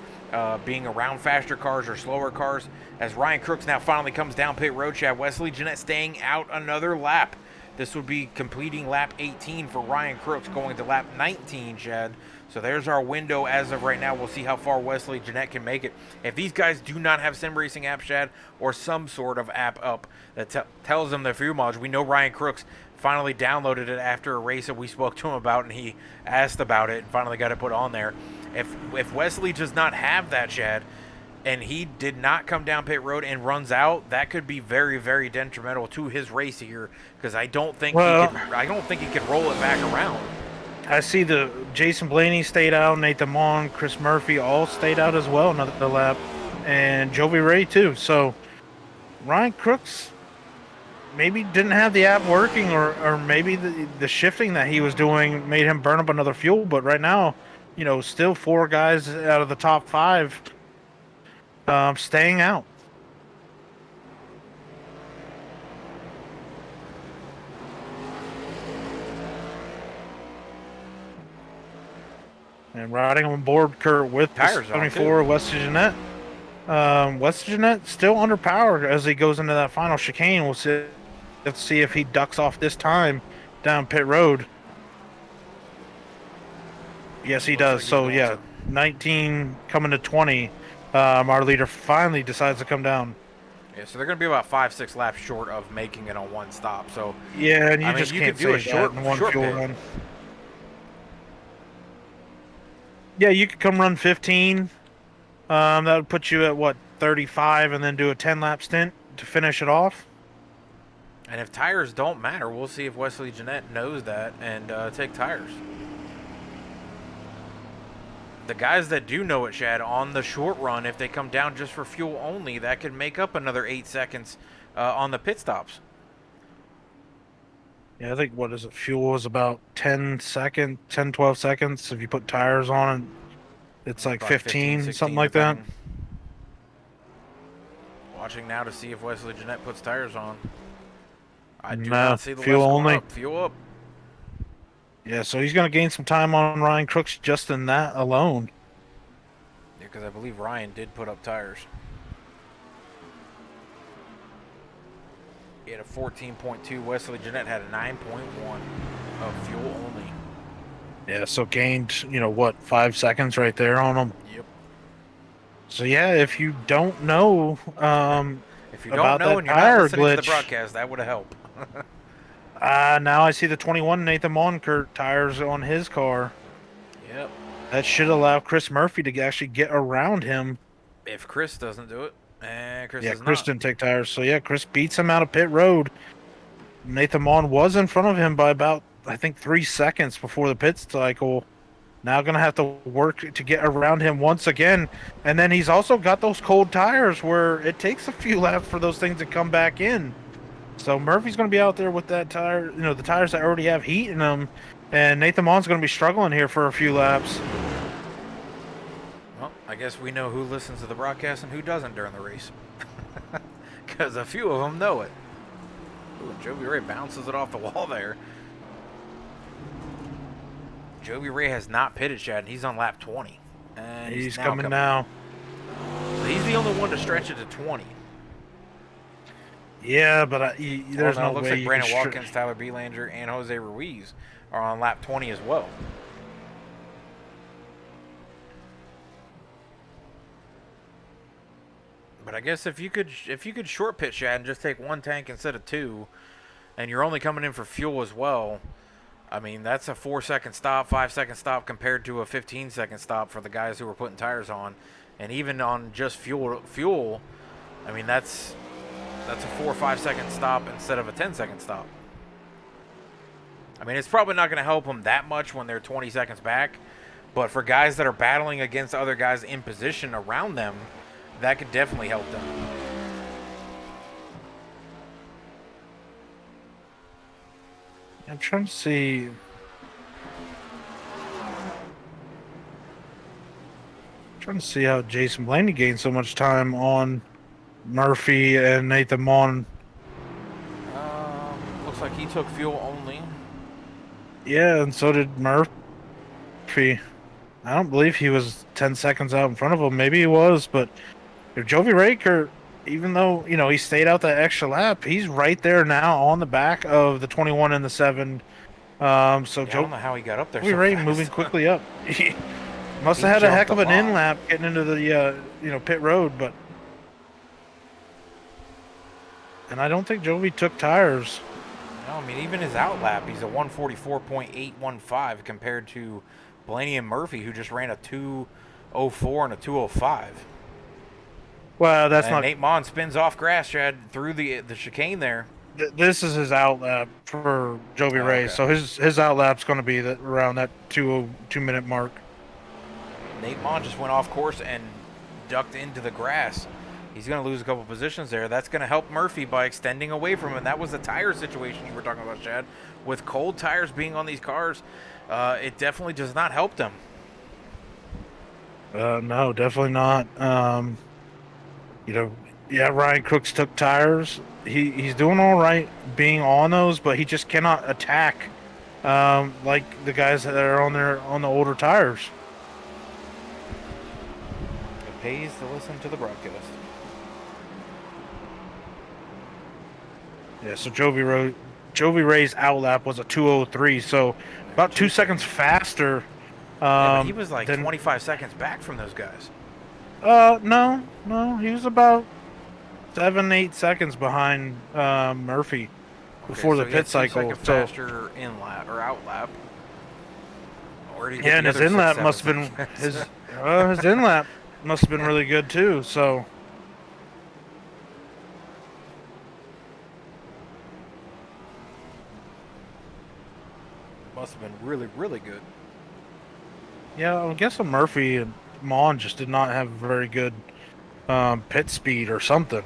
being around faster cars or slower cars. As Ryan Crooks now finally comes down pit road, Chad, Wesley Jeanette staying out another lap. This would be completing lap 18 for Ryan Crooks, going to lap 19, Chad. So there's our window as of right now. We'll see how far Wesley Jeanette can make it. If these guys do not have Sim Racing app, Chad, or some sort of app up that tells them their fuel mileage, we know Ryan Crooks finally downloaded it after a race that we spoke to him about, and he asked about it and finally got it put on there. If Wesley does not have that, Chad, and he did not come down pit road and runs out, that could be very, very detrimental to his race here, because I don't think he could roll it back around. I see the Jason Blaney stayed out, Nathan Mon, Chris Murphy all stayed out as well another lap, and Jovi Ray too. So Ryan Crooks maybe didn't have the app working, or maybe the shifting that he was doing made him burn up another fuel. But right now, still 4 guys out of the top 5 staying out. And riding on board Kurt with Tires the 74 West Jeanette. West Jeanette still under power as he goes into that final chicane. We'll see. Let's see if he ducks off this time down pit road. Yes, he does. So yeah, 19 coming to 20. Our leader finally decides to come down. Yeah, so they're going to be about 5-6 laps short of making it on one stop. So yeah, and you just can't do a short in one fuel pit run. Yeah, you could come run 15. That would put you at what, 35, and then do a 10-lap stint to finish it off. And if tires don't matter, we'll see if Wesley Jeanette knows that and take tires. The guys that do know it, Chad, on the short run, if they come down just for fuel only, that could make up another 8 seconds on the pit stops. Yeah, I think, what is it? Fuel is about 10, 12 seconds. If you put tires on it, it's like 15 something like that. Watching now to see if Wesley Jeanette puts tires on. I do No, not see the fuel only. up. Fuel up. Yeah, so he's going to gain some time on Ryan Crooks just in that alone. Yeah, because I believe Ryan did put up tires. He had a 14.2. Wesley Jeanette had a 9.1 of fuel only. Yeah, so gained, 5 seconds right there on him. Yep. So yeah, if you don't know, if you don't know and you're not listening to the broadcast, that would have helped. Now I see the 21 Nathan Monkert tires on his car. Yep. That should allow Chris Murphy to actually get around him. If Chris doesn't do it. Chris didn't take tires. So yeah, Chris beats him out of pit road. Nathan Mon was in front of him by about, I think, 3 seconds before the pit cycle. Now going to have to work to get around him once again. And then he's also got those cold tires where it takes a few laps for those things to come back in. So Murphy's going to be out there with that tire, the tires that already have heat in them. And Nathan Mon's going to be struggling here for a few laps. Well, I guess we know who listens to the broadcast and who doesn't during the race. Because a few of them know it. Ooh, Joby Ray bounces it off the wall there. Joby Ray has not pitted, Chad, and he's on lap 20. And he's coming now. So he's the only one to stretch it to 20. Yeah, but there's no way. It looks like Brandon Watkins, Tyler Belanger, and Jose Ruiz are on lap 20 as well. But I guess if you could short pit, Chad, and just take 1 tank instead of 2, and you're only coming in for fuel as well, I mean, that's a 4-second stop, 5-second stop compared to a 15-second stop for the guys who were putting tires on. And even on just fuel, I mean, that's a 4 or 5-second stop instead of a 10-second stop. I mean, it's probably not going to help them that much when they're 20 seconds back, but for guys that are battling against other guys in position around them, that could definitely help them. I'm trying to see. How Jason Blaney gained so much time on Murphy and Nathan Mon. Looks like he took fuel only. Yeah, and so did Murphy. I don't believe he was 10 seconds out in front of him. Maybe he was, but if Jovi Raker, even though, he stayed out that extra lap, he's right there now on the back of the 21 and the 7. I don't know how he got up there. Jovi Ray moving quickly up. He must have had a heck of an in lap getting into the pit road, but. And I don't think Jovi took tires. No, I mean, even his out lap, he's a 144.815 compared to Blaney and Murphy, who just ran a 2:04 and a 2:05. Well, that's not. Nate Mon spins off grass, Chad, through the chicane there. This is his out lap for Joby Ray, okay. So his out lap's going to be around that 2 minute mark. Nate Mon just went off course and ducked into the grass He's going to lose a couple positions there. That's going to help Murphy by extending away from him. That was the tire situation you were talking about, Chad. With cold tires being on these cars, it definitely does not help them. No, definitely not. Yeah, Ryan Crooks took tires. He's doing all right being on those, but he just cannot attack like the guys that are on the older tires. It pays to listen to the broadcast. Yeah, so Jovi Ray's outlap was a 2:03, so about 2 seconds faster. Yeah, but he was like than, 25 seconds back from those guys. No, he was about 7-8 seconds behind Murphy before the pit cycle. So faster in lap or out lap. Yeah, and his in-lap must have been his in-lap must have been really good too. So must have been really, really good. yeah, I guess Murphy and Mon just did not have very good pit speed or something,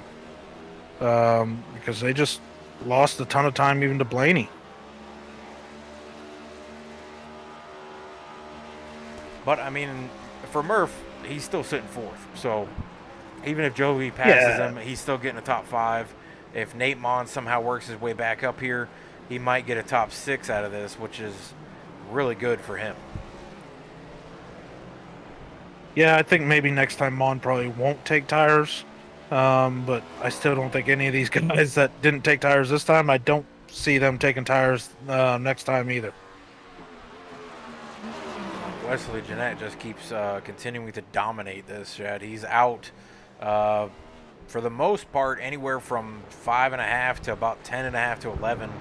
because they just lost a ton of time even to Blaney. But I mean, for Murph, he's still sitting fourth. So even if Joey passes him, he's still getting a top 5. If Nate Mon somehow works his way back up here, he might get a top 6 out of this, which is really good for him. Yeah, I think maybe next time Mon probably won't take tires, but I still don't think any of these guys that didn't take tires this time, I don't see them taking tires next time either. Wesley Jeanette just keeps continuing to dominate this, Chad. He's out for the most part anywhere from 5.5 to about 10.5 to 11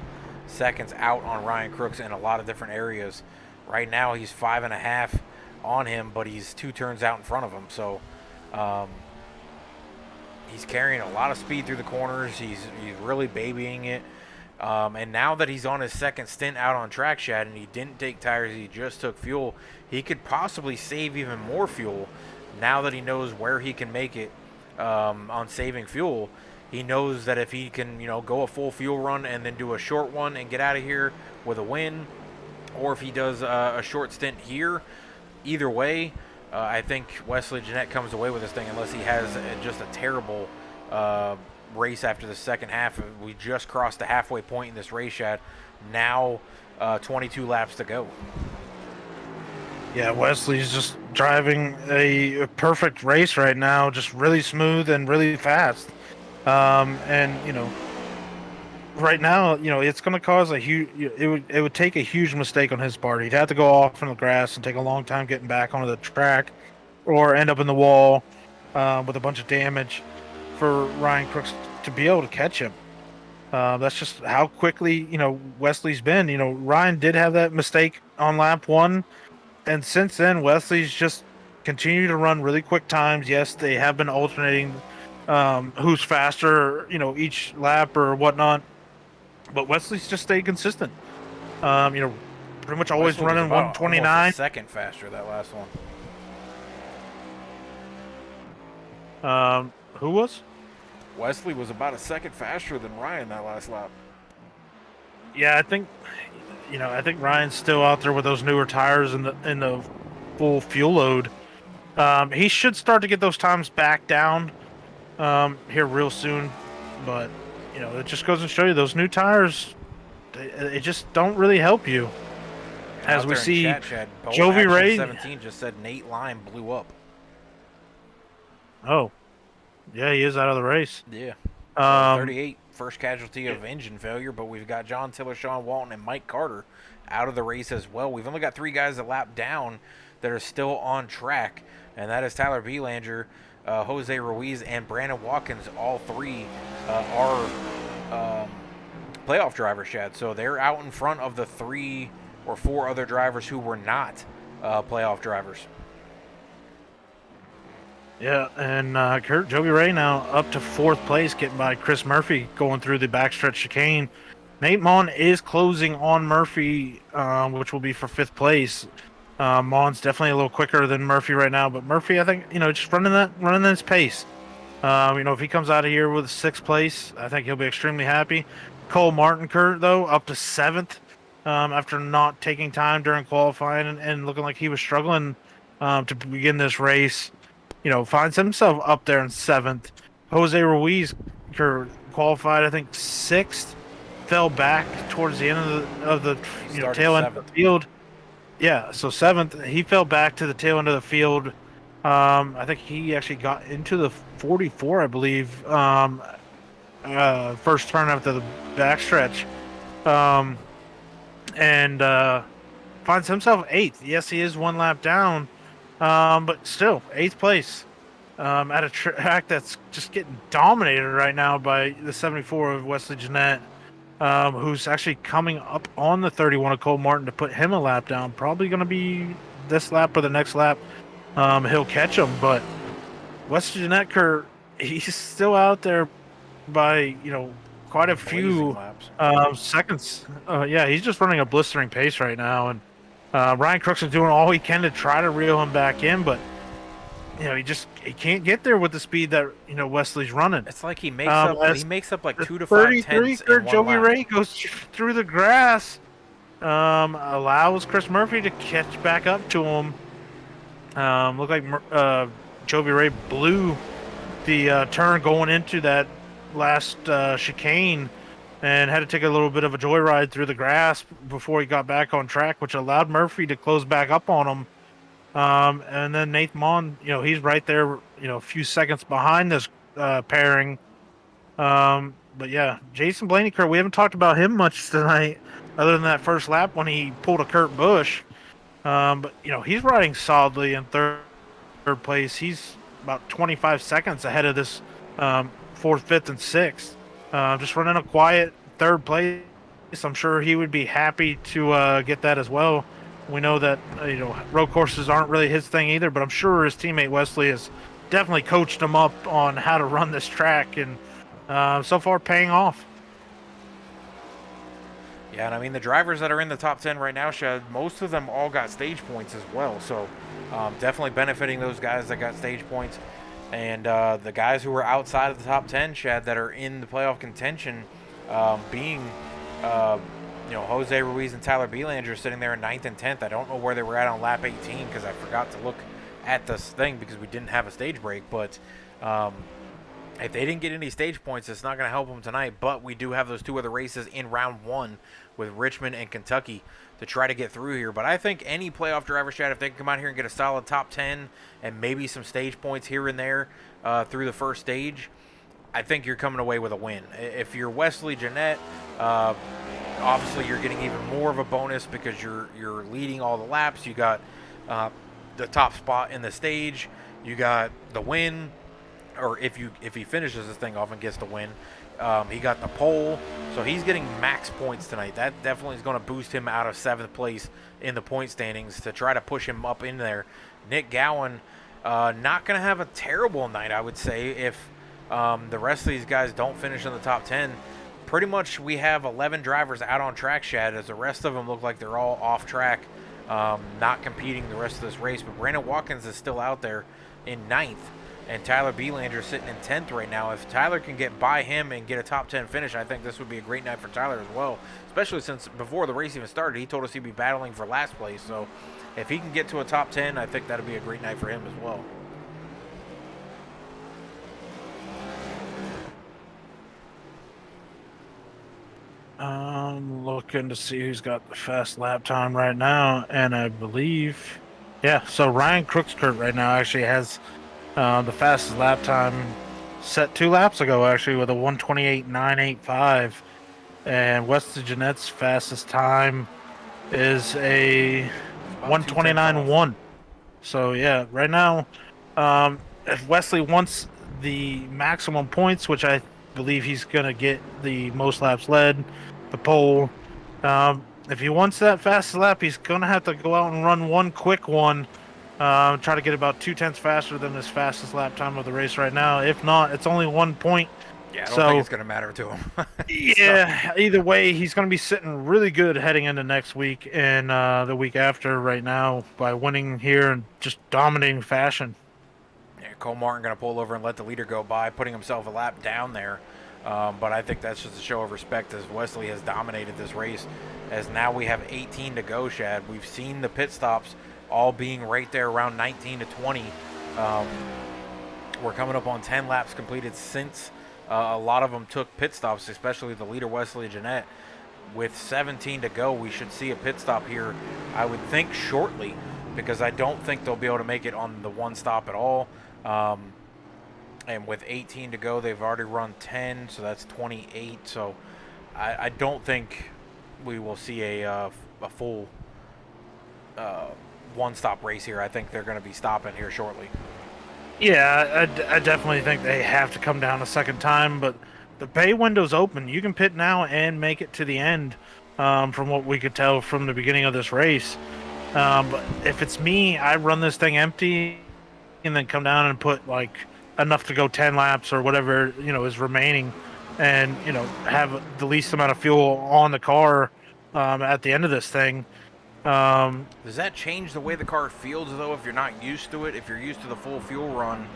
seconds out on Ryan Crooks in a lot of different areas. Right now he's 5.5 on him, but he's 2 turns out in front of him. So he's carrying a lot of speed through the corners. He's really babying it. And now that he's on his second stint out on track, Chad, and he didn't take tires, he just took fuel, he could possibly save even more fuel now that he knows where he can make it on saving fuel. He knows that if he can, go a full fuel run and then do a short one and get out of here with a win, or if he does a short stint here, either way, I think Wesley Jeanette comes away with this thing unless he has just a terrible race after the second half. We just crossed the halfway point in this race, Chad. Now 22 laps to go. Yeah, Wesley's just driving a perfect race right now, just really smooth and really fast. And right now, it's going to cause a huge. It would take a huge mistake on his part. He'd have to go off in the grass and take a long time getting back onto the track, or end up in the wall with a bunch of damage for Ryan Crooks to be able to catch him. That's just how quickly Wesley's been. Ryan did have that mistake on lap 1, and since then Wesley's just continued to run really quick times. Yes, they have been alternating who's faster, each lap or whatnot. But Wesley's just stayed consistent. Pretty much always Wesley running 129. A second faster that last one. Who was? Wesley was about a second faster than Ryan that last lap. Yeah, I think Ryan's still out there with those newer tires and the full fuel load. He should start to get those times back down here real soon, but it just goes to show you those new tires, it just don't really help you. As we see, Jovi Ray 17 just said Nate Lime blew up. Oh, yeah, he is out of the race. Yeah, 38, first casualty of engine failure, but we've got John Tiller, Sean Walton, and Mike Carter out of the race as well. We've only got 3 guys a lap down that are still on track, and that is Tyler Belanger, Jose Ruiz, and Brandon Watkins. All 3 are playoff drivers, Chad. So they're out in front of the 3 or 4 other drivers who were not playoff drivers. Yeah, and Joey Ray now up to 4th place, getting by Chris Murphy going through the backstretch chicane. Nate Mon is closing on Murphy, which will be for 5th place. Mon's definitely a little quicker than Murphy right now, but Murphy, I think, just running his pace. If he comes out of here with 6th place, I think he'll be extremely happy. Cole Martin, Kurt, though, up to 7th after not taking time during qualifying and looking like he was struggling to begin this race. Finds himself up there in 7th. Jose Ruiz, Kurt, qualified, I think, 6th, fell back towards the end of the tail end of the field. Yeah, so 7th, he fell back to the tail end of the field. I think he actually got into the 44, I believe, first turn after the backstretch, and finds himself 8th. Yes, he is 1 lap down, but still 8th place at a track that's just getting dominated right now by the 74 of Wesley Jeanette, who's actually coming up on the 31 of Cole Martin to put him a lap down. Probably going to be this lap or the next lap. He'll catch him, but Wesley Jeanette, he's still out there by quite a few seconds. Yeah, he's just running a blistering pace right now, and Ryan Crooks is doing all he can to try to reel him back in, but he can't get there with the speed that Wesley's running. It's like he makes up like 2 to 5 tenths in 1 Joey lap. Ray goes through the grass, allows Chris Murphy to catch back up to him. Looked like Joey Ray blew the turn going into that last chicane and had to take a little bit of a joyride through the grass before he got back on track, which allowed Murphy to close back up on him. And then Nathan Mon, he's right there, a few seconds behind this pairing. But yeah, Jason Blaney, Kurt, we haven't talked about him much tonight other than that first lap when he pulled a Kurt Busch. But he's riding solidly in third place. He's about 25 seconds ahead of this 4th, 5th, and 6th. Just running a quiet 3rd place. I'm sure he would be happy to get that as well. We know that road courses aren't really his thing either, but I'm sure his teammate Wesley has definitely coached him up on how to run this track, and so far paying off. Yeah, and I mean, the drivers that are in the top 10 right now, Shad, most of them all got stage points as well. So definitely benefiting those guys that got stage points. And the guys who are outside of the top 10, Shad, that are in the playoff contention, being Jose Ruiz and Tyler Belanger sitting there in 9th and 10th. I don't know where they were at on lap 18 because I forgot to look at this thing because we didn't have a stage break. But if they didn't get any stage points, it's not going to help them tonight. But we do have those 2 other races in round 1 with Richmond and Kentucky to try to get through here. But I think any playoff driver, Chad, if they can come out here and get a solid top 10 and maybe some stage points here and there through the first stage, I think you're coming away with a win. If you're Wesley Jeanette, obviously you're getting even more of a bonus because you're leading all the laps. You got the top spot in the stage. You got the win, or if he finishes this thing off and gets the win, he got the pole. So he's getting max points tonight. That definitely is going to boost him out of 7th place in the point standings to try to push him up in there. Nick Gowan, not going to have a terrible night, I would say, if the rest of these guys don't finish in the top 10. Pretty much we have 11 drivers out on track, Shad, as the rest of them look like they're all off track, not competing the rest of this race. But Brandon Watkins is still out there in 9th, and Tyler Belanger sitting in 10th right now. If Tyler can get by him and get a top 10 finish, I think this would be a great night for Tyler as well, especially since before the race even started, he told us he'd be battling for last place. So if he can get to a top 10, I think that'd be a great night for him as well. I'm looking to see who's got the fast lap time right now, and I believe, yeah, so Ryan Crookskurt right now actually has the fastest lap time set 2 laps ago, actually, with a 1:28.985, and Wesley Jeanette's fastest time is a 1:29.1. So yeah, right now, if Wesley wants the maximum points, which I believe he's going to get the most laps led, the pole. If he wants that fastest lap, he's going to have to go out and run one quick one, try to get about 2 tenths faster than his fastest lap time of the race right now. If not, it's only 1 point. Yeah, I don't think it's going to matter to him. Yeah, either way, he's going to be sitting really good heading into next week and the week after right now by winning here and just dominating fashion. Yeah, Cole Martin going to pull over and let the leader go by, putting himself a lap down there. But I think that's just a show of respect as Wesley has dominated this race. As now we have 18 to go, Shad. We've seen the pit stops all being right there around 19 to 20. We're coming up on 10 laps completed since a lot of them took pit stops, especially the leader, Wesley Jeanette. With 17 to go, we should see a pit stop here, I would think, shortly, because I don't think they'll be able to make it on the one stop at all. And with 18 to go, they've already run 10, so that's 28. So I don't think we will see a full one-stop race here. I think they're going to be stopping here shortly. Yeah, I definitely think they have to come down a second time, but the pay window's open. You can pit now and make it to the end, from what we could tell from the beginning of this race. But if it's me, I run this thing empty and then come down and put like enough to go 10 laps or whatever, is remaining, and, have the least amount of fuel on the car at the end of this thing. Does that change the way the car feels, though, if you're not used to it? If you're used to the full fuel run,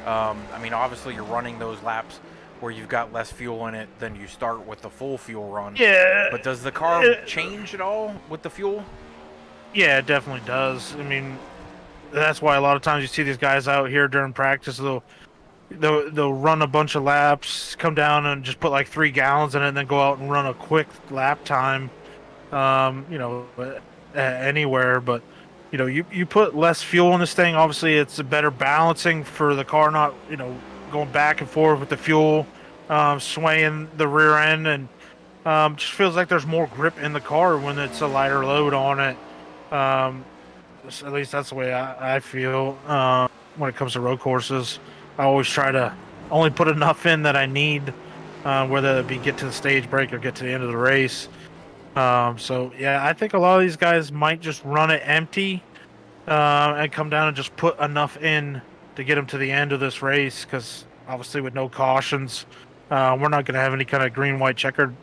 I mean, obviously you're running those laps where you've got less fuel in it than you start with the full fuel run. Yeah. But does the car change at all with the fuel? Yeah, it definitely does. I mean, that's why a lot of times you see these guys out here during practice, they'll run a bunch of laps, come down and just put like 3 gallons in it, and then go out and run a quick lap time, anywhere. But you put less fuel in this thing, obviously it's a better balancing for the car, not going back and forth with the fuel, swaying the rear end, and just feels like there's more grip in the car when it's a lighter load on it. At least that's the way I feel when it comes to road courses. I always try to only put enough in that I need, whether it be get to the stage break or get to the end of the race. So yeah, I think a lot of these guys might just run it empty and come down and just put enough in to get them to the end of this race, because obviously with no cautions, we're not going to have any kind of green-white checkered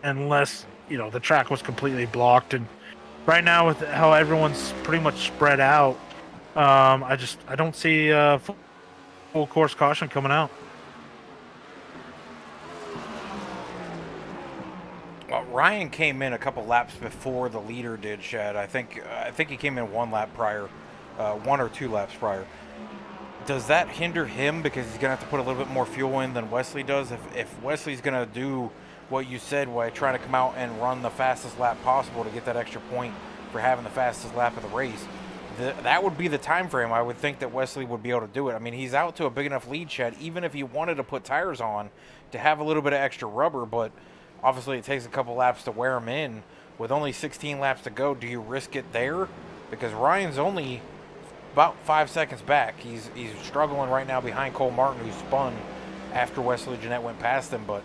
unless the track was completely blocked. And right now, with how everyone's pretty much spread out, I don't see full course caution coming out. Well, Ryan came in a couple laps before the leader did, Shad. I think he came in 1 lap prior, 1 or 2 laps prior. Does that hinder him because he's going to have to put a little bit more fuel in than Wesley does? If Wesley's going to do what you said, by trying to come out and run the fastest lap possible to get that extra point for having the fastest lap of the race, that would be the time frame. I would think that Wesley would be able to do it. I mean, he's out to a big enough lead, Shad, even if he wanted to put tires on to have a little bit of extra rubber, but obviously it takes a couple laps to wear him in. With only 16 laps to go, do you risk it there? Because Ryan's only about 5 seconds back. He's struggling right now behind Cole Martin, who spun after Wesley Jeanette went past him, but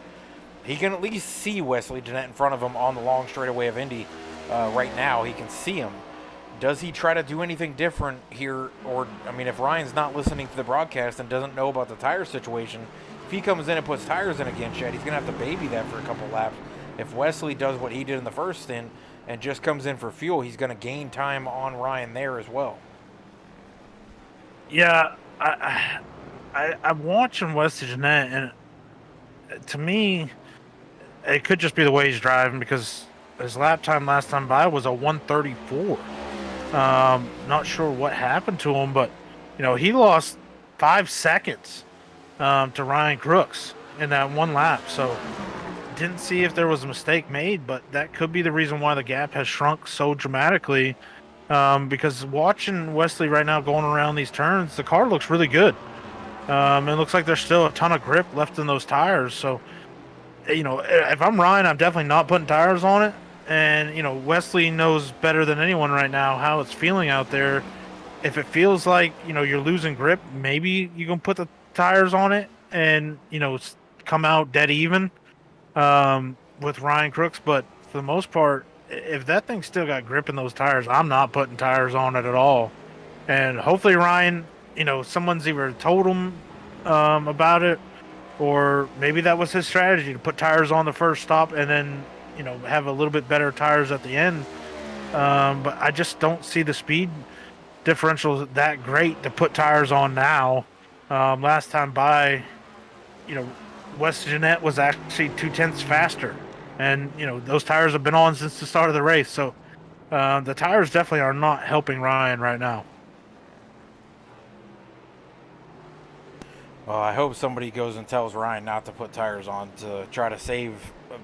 he can at least see Wesley Jeanette in front of him on the long straightaway of Indy right now. He can see him. Does he try to do anything different here? Or, I mean, if Ryan's not listening to the broadcast and doesn't know about the tire situation, if he comes in and puts tires in again, Chad, he's going to have to baby that for a couple laps. If Wesley does what he did in the first stint and just comes in for fuel, he's going to gain time on Ryan there as well. Yeah, I'm watching Wesley Jeanette, and to me, it could just be the way he's driving, because his lap time last time by was a 1:34. Not sure what happened to him, but he lost 5 seconds to Ryan Crooks in that 1 lap. So didn't see if there was a mistake made, but that could be the reason why the gap has shrunk so dramatically. Because watching Wesley right now going around these turns, the car looks really good. It looks like there's still a ton of grip left in those tires. So, if I'm Ryan, I'm definitely not putting tires on it. And, Wesley knows better than anyone right now how it's feeling out there. If it feels like, you're losing grip, maybe you can put the tires on it and, come out dead even with Ryan Crooks. But for the most part, if that thing's still got grip in those tires, I'm not putting tires on it at all. And hopefully Ryan, someone's either told him about it, or maybe that was his strategy, to put tires on the first stop and then, have a little bit better tires at the end. But I just don't see the speed differential that great to put tires on now. Last time by, you know, West Jeanette was actually 2/10 faster, and those tires have been on since the start of the race. So the tires definitely are not helping Ryan right now. Well, I hope somebody goes and tells Ryan not to put tires on to try to save,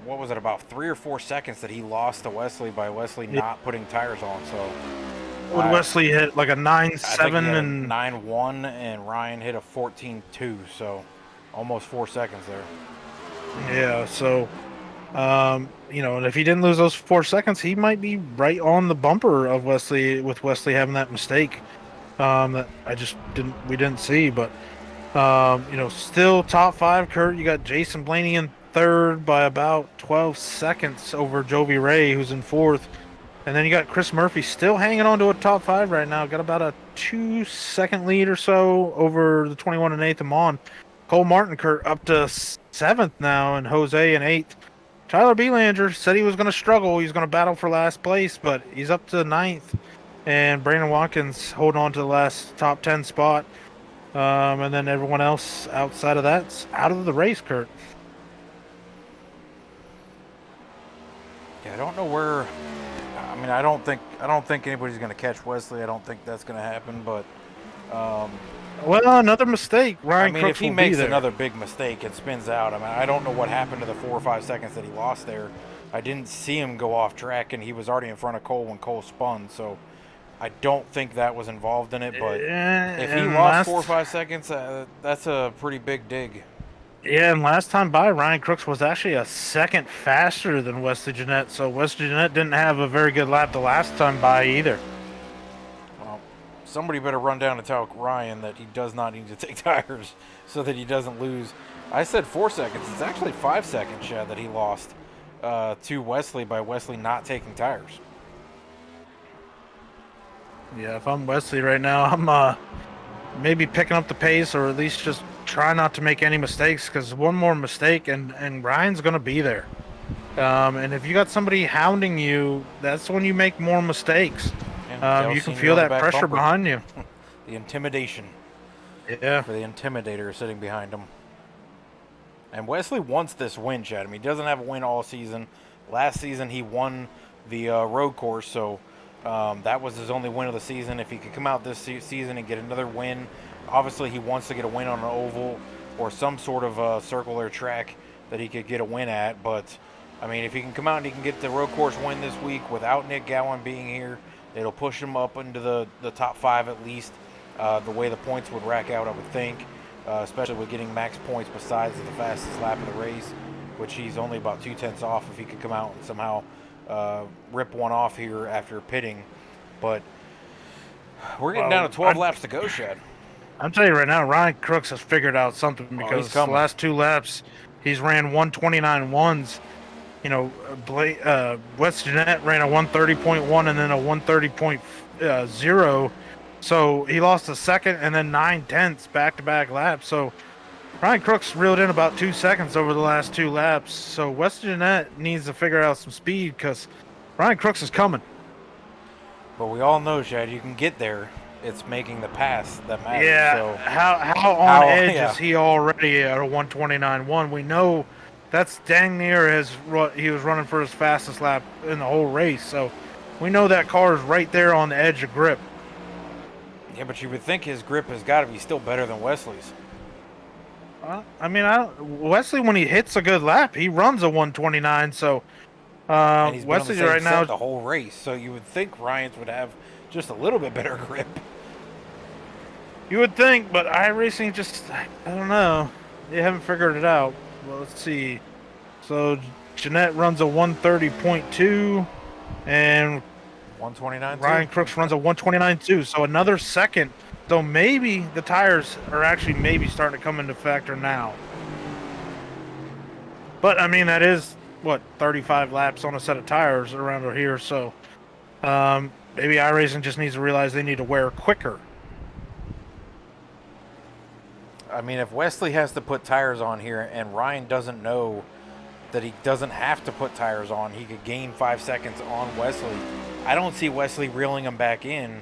what was it, about 3 or 4 seconds that he lost to Wesley by Wesley Yeah. not putting tires on. So Would Wesley hit like a I think he 9.7 had a and 9-1 and Ryan hit a 14-2, so almost 4 seconds there. yeah, so and if he didn't lose those 4 seconds, he might be right on the bumper of Wesley with Wesley having that mistake. That we didn't see, but still top five, Kurt. You got Jason Blaney in third by about 12 seconds over Jovi Ray, who's in fourth. And then you got Chris Murphy still hanging on to a top five right now. Got about a 2-second lead or so over the 21 and Nathan Mon. Cole Martin, Kurt, up to seventh now, and Jose in eighth. Tyler Belanger said he was going to struggle. He's going to battle for last place, but he's up to ninth. And Brandon Watkins holding on to the last top 10 spot. And then everyone else outside of that's out of the race, Kurt. Yeah, I don't know where. I mean, I don't think anybody's going to catch Wesley. I don't think that's going to happen. But well, another mistake. Ryan Crooks if he will makes be there. another big mistake and spins out, I mean, I don't know what happened to the 4 or 5 seconds that he lost there. I didn't see him go off track, and he was already in front of Cole when Cole spun. So I don't think that was involved in it. But if he lost 4 or 5 seconds, that's a pretty big dig. Yeah, and last time by, Ryan Crooks was actually a second faster than Wesley Jeanette, so Wesley Jeanette didn't have a very good lap the last time by either. Well, somebody better run down and tell Ryan that he does not need to take tires so that he doesn't lose. I said 4 seconds. It's actually 5 seconds, Chad, that he lost to Wesley by Wesley not taking tires. Yeah, if I'm Wesley right now, I'm maybe picking up the pace, or at least just try not to make any mistakes, because one more mistake and Ryan's going to be there. And if you got somebody hounding you, that's when you make more mistakes. You can feel that pressure behind you. The intimidation. Yeah. For the intimidator sitting behind him. And Wesley wants this win, Chad. I mean, he doesn't have a win all season. Last season, he won the road course, so that was his only win of the season. If he could come out this season and get another win, obviously he wants to get a win on an oval or some sort of circular track that he could get a win at. But, I mean, if he can come out and he can get the road course win this week without Nick Gowan being here, it'll push him up into the top 5 at least, the way the points would rack out, I would think, especially with getting max points besides the fastest lap of the race, which he's only about 2/10 off if he could come out and somehow rip one off here after pitting. But we're getting down to 12 laps to go, Shad. I'm telling you right now, Ryan Crooks has figured out something, because the last 2 laps he's ran 129.1s. West Jeanette ran a 130.1 and then a 130.0. So he lost a second and then 9/10 back-to-back laps. So Ryan Crooks reeled in about 2 seconds over the last 2 laps. So West Jeanette needs to figure out some speed, because Ryan Crooks is coming. But we all know, Shad, you can get there. It's making the pass that matters. Yeah, so how on edge is he already at a 129.1? We know that's dang near he was running for his fastest lap in the whole race. So we know that car is right there on the edge of grip. Yeah, but you would think his grip has got to be still better than Wesley's. Wesley, when he hits a good lap, he runs a 129. So and he's Wesley been on the right same now set the whole race. So you would think Ryan's would have just a little bit better grip. You would think, but iRacing just, I don't know. They haven't figured it out. Well, let's see. So Jeanette runs a 130.2, and 129. Ryan Crooks runs a 129.2. So another second. So maybe the tires are actually maybe starting to come into factor now. But I mean, that is 35 laps on a set of tires around here. So maybe iRacing just needs to realize they need to wear quicker. I mean, if Wesley has to put tires on here and Ryan doesn't know that he doesn't have to put tires on, he could gain 5 seconds on Wesley. I don't see Wesley reeling him back in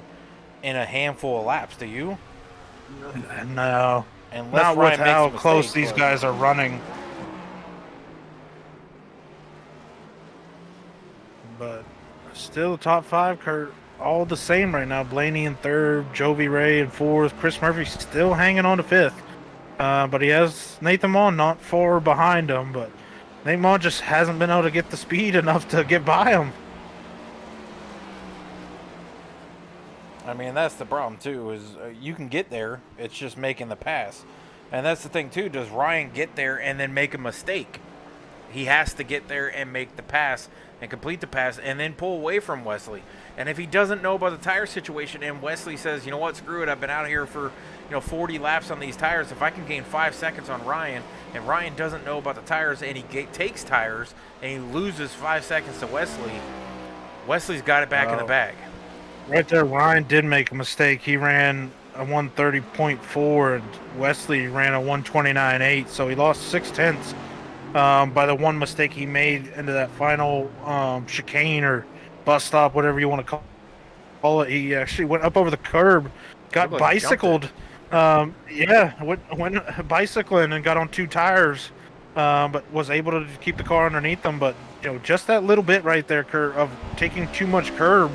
a handful of laps. Do you? No. Unless Not with Ryan makes how a mistake, close these but- guys are running. But still, top 5, Kurt, all the same right now. Blaney in 3rd, Jovi Ray in 4th, Chris Murphy still hanging on to 5th. But he has Nathan Maughan not far behind him. But Nathan Maughan just hasn't been able to get the speed enough to get by him. I mean, that's the problem, too, is you can get there. It's just making the pass. And that's the thing, too. Does Ryan get there and then make a mistake? He has to get there and make the pass and complete the pass and then pull away from Wesley. And if he doesn't know about the tire situation and Wesley says, you know what, screw it, I've been out here for 40 laps on these tires. If I can gain 5 seconds on Ryan and Ryan doesn't know about the tires and he takes tires and he loses 5 seconds to Wesley, Wesley's got it back in the bag. Right there, Ryan did make a mistake. He ran a 130.4 and Wesley ran a 129.8, so he lost 6/10 by the one mistake he made into that final chicane or bus stop, whatever you want to call it. He actually went up over the curb, got bicycled. Went bicycling and got on 2 tires, but was able to keep the car underneath them. But just that little bit right there, Kurt, of taking too much curb,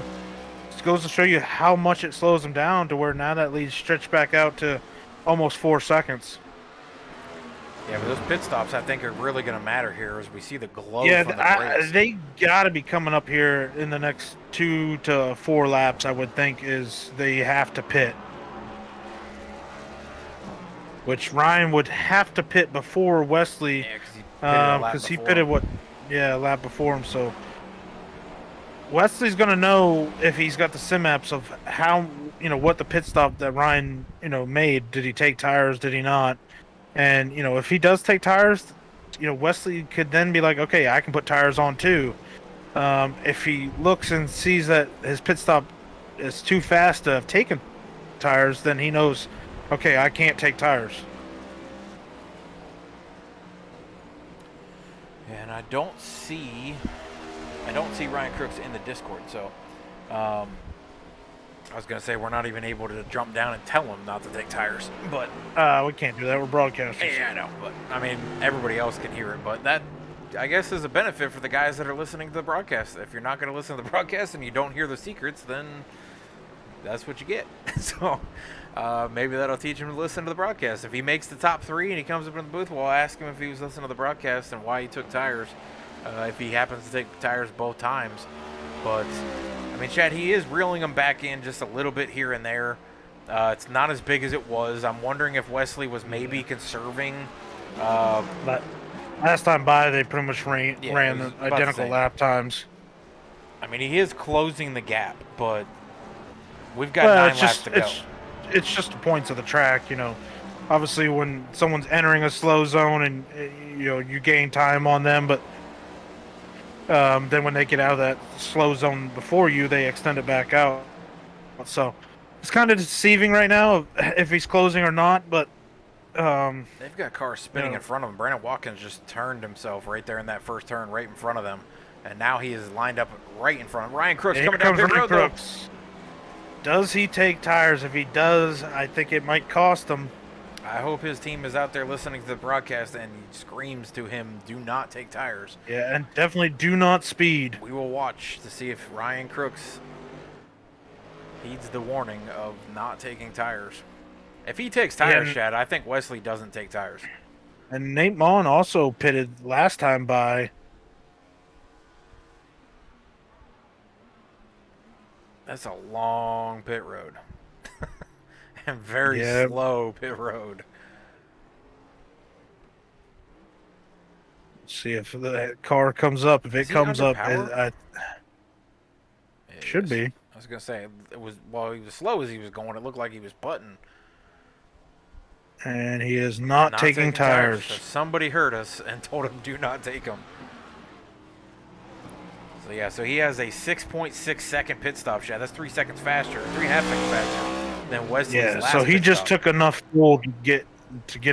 goes to show you how much it slows him down to where now that lead's stretched back out to almost 4 seconds. Yeah, but those pit stops, I think, are really going to matter here as we see the glow from the brakes. They got to be coming up here in the next 2 to 4 laps, I would think, is they have to pit. Which Ryan would have to pit before Wesley, because he pitted a lap before him, so Wesley's going to know if he's got the sim maps of how, what the pit stop that Ryan, made. Did he take tires? Did he not? And, if he does take tires, Wesley could then be like, okay, I can put tires on too. If he looks and sees that his pit stop is too fast to have taken tires, then he knows, okay, I can't take tires. And I don't see Ryan Crooks in the Discord, so I was going to say we're not even able to jump down and tell him not to take tires, but we can't do that. We're broadcasters. Yeah, I know, but I mean everybody else can hear it, but that I guess is a benefit for the guys that are listening to the broadcast. If you're not going to listen to the broadcast and you don't hear the secrets, then that's what you get. So maybe that'll teach him to listen to the broadcast. If he makes the top 3 and he comes up in the booth, we'll ask him if he was listening to the broadcast and why he took tires. If he happens to take tires both times. But, I mean, Chad, he is reeling them back in just a little bit here and there. It's not as big as it was. I'm wondering if Wesley was maybe conserving. But last time by, they pretty much ran identical lap times. I mean, he is closing the gap, but we've got 9 laps to go. It's just the points of the track, Obviously, when someone's entering a slow zone and, you gain time on them, but then when they get out of that slow zone before you, they extend it back out. So it's kind of deceiving right now if he's closing or not, but they've got cars spinning in front of him. Brandon Watkins just turned himself right there in that first turn right in front of them, and now he is lined up right in front. Ryan Crooks coming down pit road, though. Does he take tires? If he does, I think it might cost him. I hope his team is out there listening to the broadcast and screams to him, do not take tires. Yeah, and definitely do not speed. We will watch to see if Ryan Crooks heeds the warning of not taking tires. If he takes tires, Chad, I think Wesley doesn't take tires. And Nate Maughan also pitted last time by. That's a long pit road. And very slow pit road. Let's see if the car comes up. If it comes up, it should be. I was gonna say it was while he was slow as he was going. It looked like he was putting. And he is not taking tires. So somebody heard us and told him do not take them. So yeah, so he has a 6.6 second pit stop, Chad. That's 3 seconds faster, 3.5 seconds faster than Wesley's last so he pit just stop. took enough fuel to get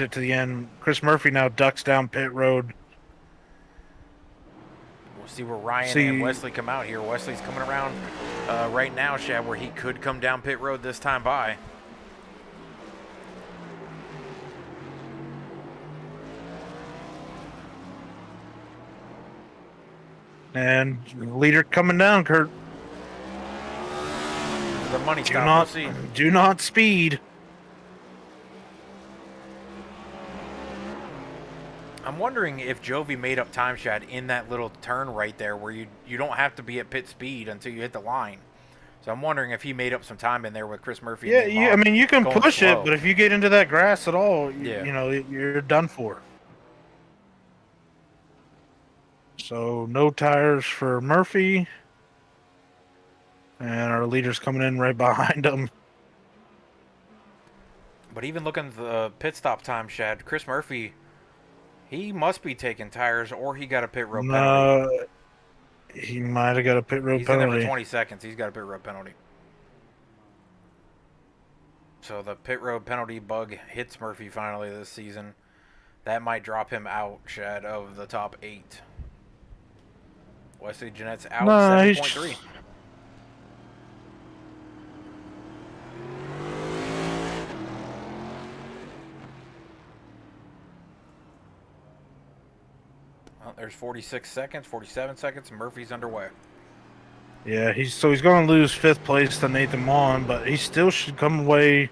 it to the end. Chris Murphy now ducks down pit road. We'll see where Ryan and Wesley come out here. Wesley's coming around right now, Chad, where he could come down pit road this time by. And leader coming down, Kurt. The money stop. We'll see. Do not speed. I'm wondering if Jovi made up time, Shad, in that little turn right there where you don't have to be at pit speed until you hit the line. So I'm wondering if he made up some time in there with Chris Murphy. Yeah, I mean, you can push slow. it, but if you get into that grass at all, you know, you're done for. So no tires for Murphy. And our leader's coming in right behind him. But even looking at the pit stop time, Shad, Chris Murphy, he must be taking tires or he got a pit road penalty. He might have got a pit road penalty. He's in there for 20 seconds. He's got a pit road penalty. So the pit road penalty bug hits Murphy finally this season. That might drop him out, Shad, of the top 8. Wesley Jeanette's out 7.3. Well, there's 46 seconds, 47 seconds. Murphy's underway. Yeah, he's going to lose 5th place to Nathan Maughan, but he still should come away.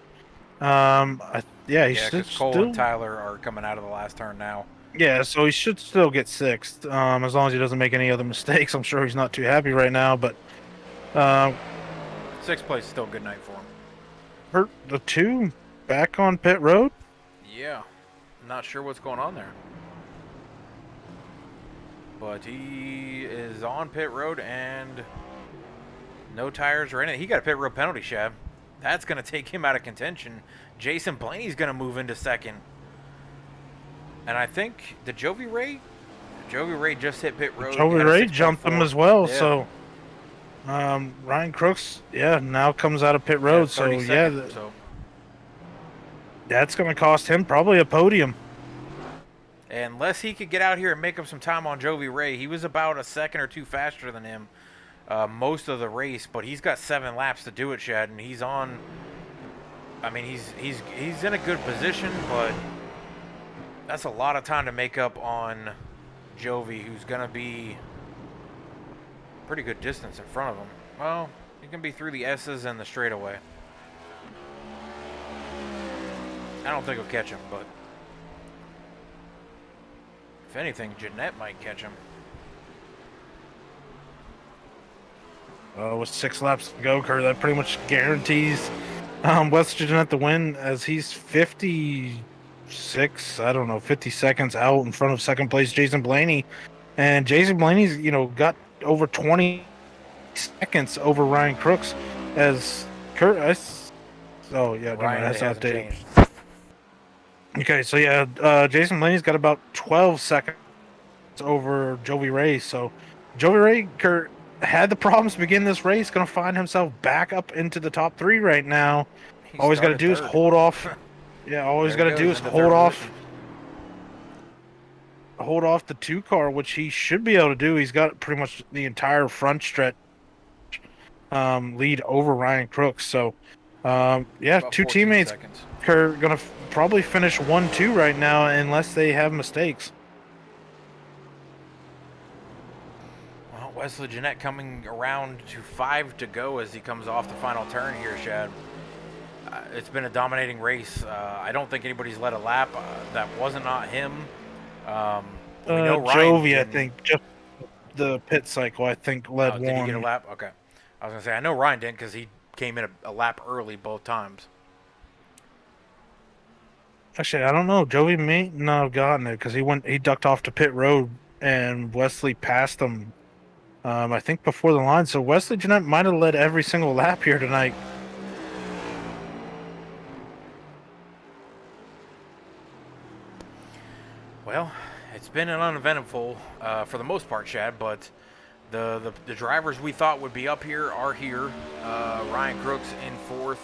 Because Cole and Tyler are coming out of the last turn now. Yeah, so he should still get 6th, as long as he doesn't make any other mistakes. I'm sure he's not too happy right now, but 6th place is still a good night for him. Hurt the 2 back on pit road. Yeah, not sure what's going on there. But he is on pit road and no tires are in it. He got a pit road penalty, Shab. That's going to take him out of contention. Jason Blaney's going to move into 2nd. And I think the Jovi Ray just hit pit road. Jovi Ray jumped him as well. Yeah. So Ryan Crooks, now comes out of pit road. That's going to cost him probably a podium. Unless he could get out here and make up some time on Jovi Ray. He was about a second or 2 faster than him most of the race, but he's got 7 laps to do it, Shad, and he's on. I mean, he's in a good position, but that's a lot of time to make up on Jovi, who's going to be pretty good distance in front of him. Well, he can be through the S's and the straightaway. I don't think he'll catch him, but if anything, Jeanette might catch him. With 6 laps to go, Kurt, that pretty much guarantees Wesley Jeanette the win, as he's 50 seconds out in front of 2nd place Jason Blaney. And Jason Blaney's, got over 20 seconds over Ryan Crooks as Kurt. That's outdated. Okay, so Jason Blaney's got about 12 seconds over Jovi Ray. So Jovi Ray, Kurt, had the problems to begin this race, going to find himself back up into the top 3 right now. All he's got to do is hold off. Yeah, all he's got to do is hold off the 2 car, which he should be able to do. He's got pretty much the entire front stretch lead over Ryan Crooks. So, 2 teammates are going to probably finish 1-2 right now unless they have mistakes. Well, Wesley Jeanette coming around to 5 to go as he comes off the final turn here, Shad. It's been a dominating race. I don't think anybody's led a lap. That wasn't not him. We know Jovi, I think, just the pit cycle, I think, led one. Did he get a lap? Okay. I was going to say, I know Ryan didn't because he came in a lap early both times. Actually, I don't know. Jovi may not have gotten it because he ducked off to pit road and Wesley passed him, I think, before the line. So Wesley Jeanette might have led every single lap here tonight. Well, it's been an uneventful for the most part, Chad, but the drivers we thought would be up here are here. Ryan Crooks in 4th,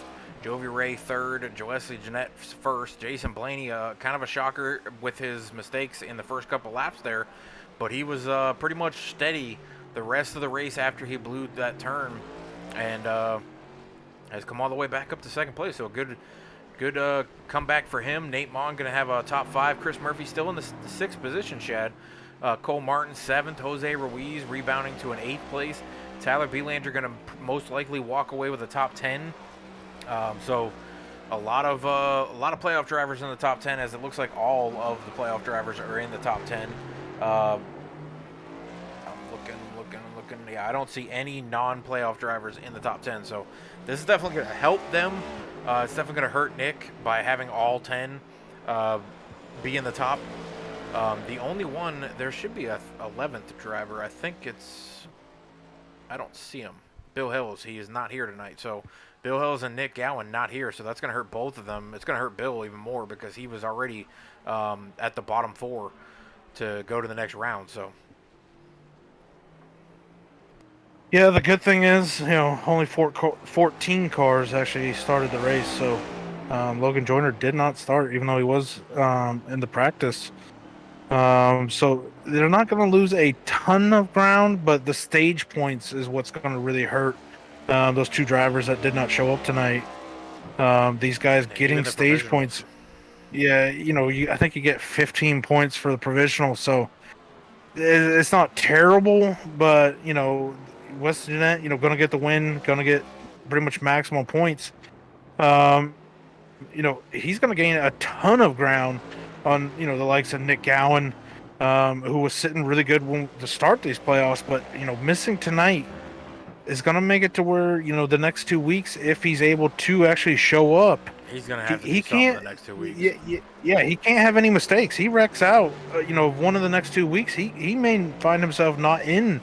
Jovi Ray 3rd, Wesley Jeanette 1st, Jason Blaney, kind of a shocker with his mistakes in the first couple laps there, but he was pretty much steady the rest of the race after he blew that turn, and has come all the way back up to 2nd place. So a good Good comeback for him. Nate Mon going to have a top 5. Chris Murphy still in the 6th position, Shad. Cole Martin 7th. Jose Ruiz rebounding to an 8th place. Tyler Belanger going to most likely walk away with a top 10. So a lot of playoff drivers in the top 10, as it looks like all of the playoff drivers are in the top 10. I'm looking. Yeah, I don't see any non-playoff drivers in the top 10. So this is definitely going to help them. It's definitely going to hurt Nick by having all 10 be in the top. The only one, there should be a 11th driver. I think it's, I don't see him. Bill Hills, he is not here tonight. So Bill Hills and Nick Gowan not here. So that's going to hurt both of them. It's going to hurt Bill even more because he was already at the bottom 4 to go to the next round. So. Yeah, the good thing is, only 14 cars actually started the race, so Logan Joyner did not start, even though he was in the practice. So they're not going to lose a ton of ground, but the stage points is what's going to really hurt those 2 drivers that did not show up tonight. These guys getting stage points. Yeah, I think you get 15 points for the provisional, so it's not terrible, but, West Jeanette, going to get the win, going to get pretty much maximum points. He's going to gain a ton of ground on, the likes of Nick Gowan, who was sitting really good to start these playoffs, but, missing tonight is going to make it to where, the next 2 weeks, if he's able to actually show up, he's going to have to do something the next 2 weeks. Yeah, he can't have any mistakes. He wrecks out, one of the next 2 weeks, he may find himself not in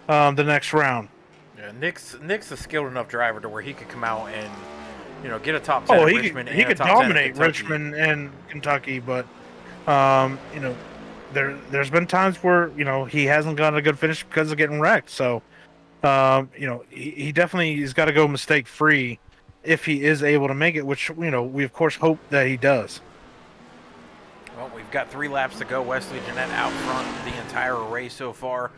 the next round. Yeah, Nick's a skilled enough driver to where he could come out and get a top 10 in Richmond. He could dominate Richmond and Kentucky, but there's been times where he hasn't gotten a good finish because of getting wrecked. So he definitely has got to go mistake free if he is able to make it, which we of course hope that he does. Well, we've got 3 laps to go. Wesley Jeanette out front the entire race so far.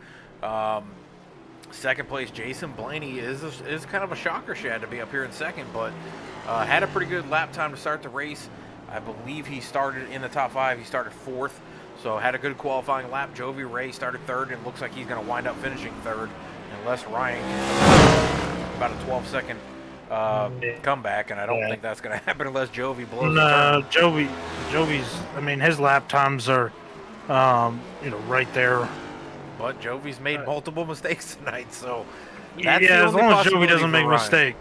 Second place, Jason Blaney is kind of a shocker, Shad, to be up here in second, but had a pretty good lap time to start the race. I believe he started in the top 5. He started 4th, so had a good qualifying lap. Jovi Ray started 3rd, and looks like he's going to wind up finishing 3rd, unless Ryan gets about a 12-second comeback, and I don't think that's going to happen unless Jovi blows the turn. Jovi's, his lap times are, right there. But Jovi's made multiple mistakes tonight, so that's as long as Jovi doesn't make a mistake.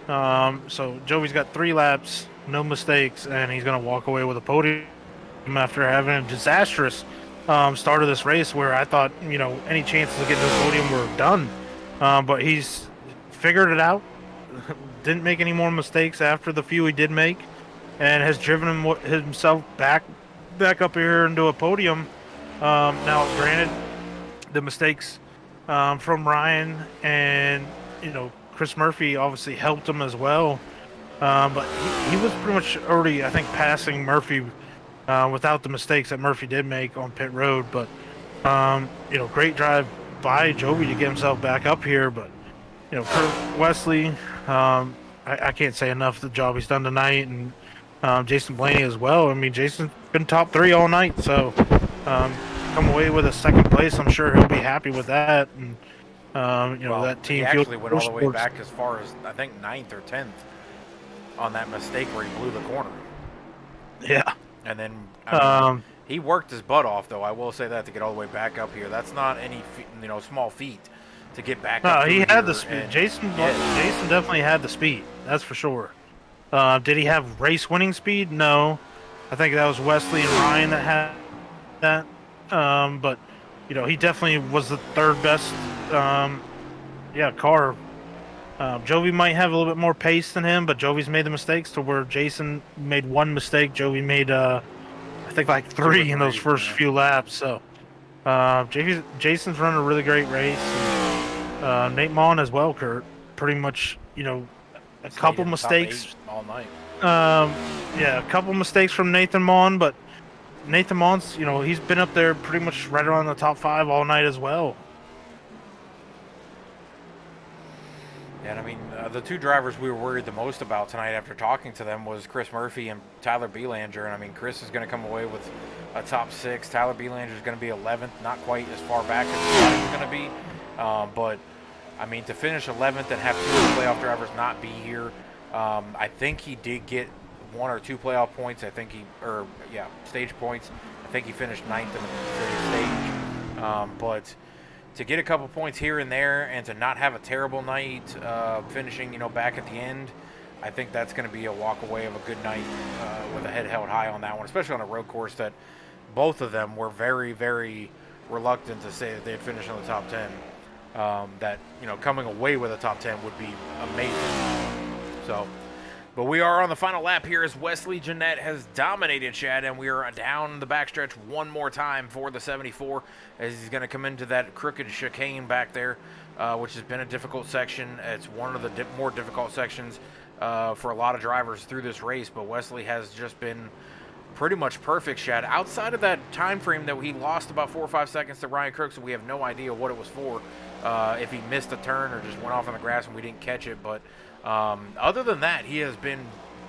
So Jovi's got 3 laps, no mistakes, and he's going to walk away with a podium after having a disastrous start of this race where I thought, any chances of getting to the podium were done. But he's figured it out, didn't make any more mistakes after the few he did make, and has driven himself back up here into a podium. Now, granted, the mistakes from Ryan and, Chris Murphy obviously helped him as well. But he was pretty much already, I think, passing Murphy without the mistakes that Murphy did make on pit road. But, great drive by Jovi to get himself back up here. But, Kurt Wesley, I can't say enough the job he's done tonight. And Jason Blaney as well. Jason's been top 3 all night. So, come away with a second place. I'm sure he'll be happy with that. And, that team. He actually went all the way back as far as, I think, 9th or 10th on that mistake where he blew the corner. Yeah. And then, he worked his butt off, though. I will say that, to get all the way back up here. That's not any, small feat to get back up. No, he had the speed. Jason definitely had the speed. That's for sure. Did he have race-winning speed? No. I think that was Wesley and Ryan that had that. But, he definitely was the 3rd best, car. Jovi might have a little bit more pace than him, but Jovi's made the mistakes to where Jason made 1 mistake. Jovi made, I think, like 3 in those first few laps. So, Jason's running a really great race. And, Nate Mon as well, Kurt. Pretty much, a couple mistakes all night. A couple mistakes from Nathan Mon, but Nathan Mon's, he's been up there pretty much right around the top 5 all night as well. And the two drivers we were worried the most about tonight after talking to them was Chris Murphy and Tyler Belanger. And I mean, Chris is going to come away with a top 6. Tyler Belanger is going to be 11th, not quite as far back as he thought he was going to be. But I mean, to finish 11th and have 2 of the playoff drivers not be here, I think he did get 1 or 2 playoff points. I think stage points. I think he finished 9th in the stage. But to get a couple points here and there and to not have a terrible night, finishing, back at the end, I think that's going to be a walk away of a good night with a head held high on that one, especially on a road course that both of them were very, very reluctant to say that they'd finish on the top 10. That, coming away with a top 10 would be amazing. So, but we are on the final lap here as Wesley Jeanette has dominated, Chad, and we are down the backstretch one more time for the 74 as he's going to come into that crooked chicane back there, which has been a difficult section. It's one of the more difficult sections for a lot of drivers through this race, but Wesley has just been pretty much perfect, Chad. Outside of that time frame that he lost about 4 or 5 seconds to Ryan Crooks, and we have no idea what it was for, if he missed a turn or just went off on the grass and we didn't catch it, but other than that, he has been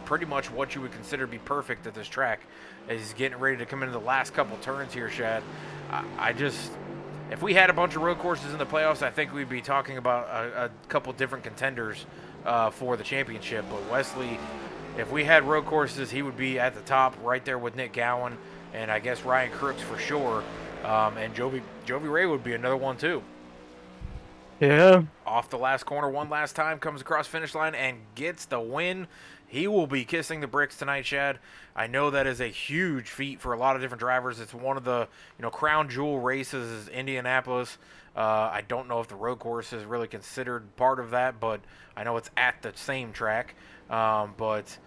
pretty much what you would consider to be perfect at this track as he's getting ready to come into the last couple turns here, Shad. If we had a bunch of road courses in the playoffs, I think we'd be talking about a couple different contenders for the championship. But Wesley, if we had road courses, he would be at the top right there with Nick Gowan and I guess Ryan Crooks for sure. And Jovi Ray would be another one too. Yeah. Off the last corner one last time, comes across finish line and gets the win. He will be kissing the bricks tonight, Chad. I know that is a huge feat for a lot of different drivers. It's one of the crown jewel races is Indianapolis. I don't know if the road course is really considered part of that, but I know it's at the same track. But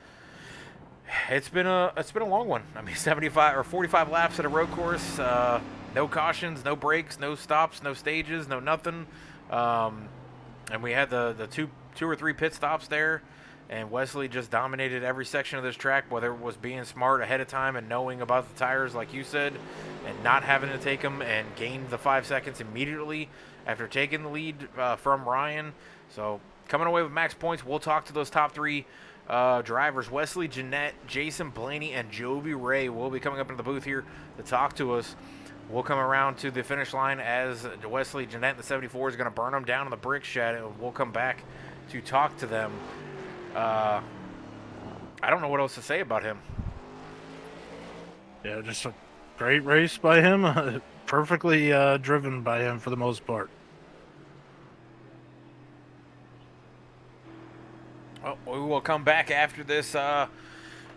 it's been a long one. I mean, 75 or 45 laps at a road course. No cautions, no brakes, no stops, no stages, no nothing. And we had the two or three pit stops there, and Wesley just dominated every section of this track, whether it was being smart ahead of time and knowing about the tires, like you said, and not having to take them, and gained the 5 seconds immediately after taking the lead from Ryan. So coming away with max points. We'll talk to those top 3 drivers. Wesley Jeanette, Jason Blaney, and Jovi Ray will be coming up into the booth here to talk to us. We'll come around to the finish line as Wesley Jeanette, the 74, is going to burn them down on the brick shed, and we'll come back to talk to them. I don't know what else to say about him. Yeah, just a great race by him. Perfectly driven by him for the most part. Well, we will come back after this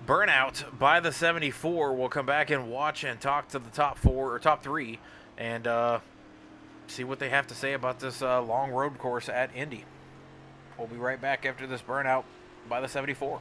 burnout by the 74. We'll come back and watch and talk to the top 4 or top 3 and see what they have to say about this long road course at Indy. We'll be right back after this burnout by the 74.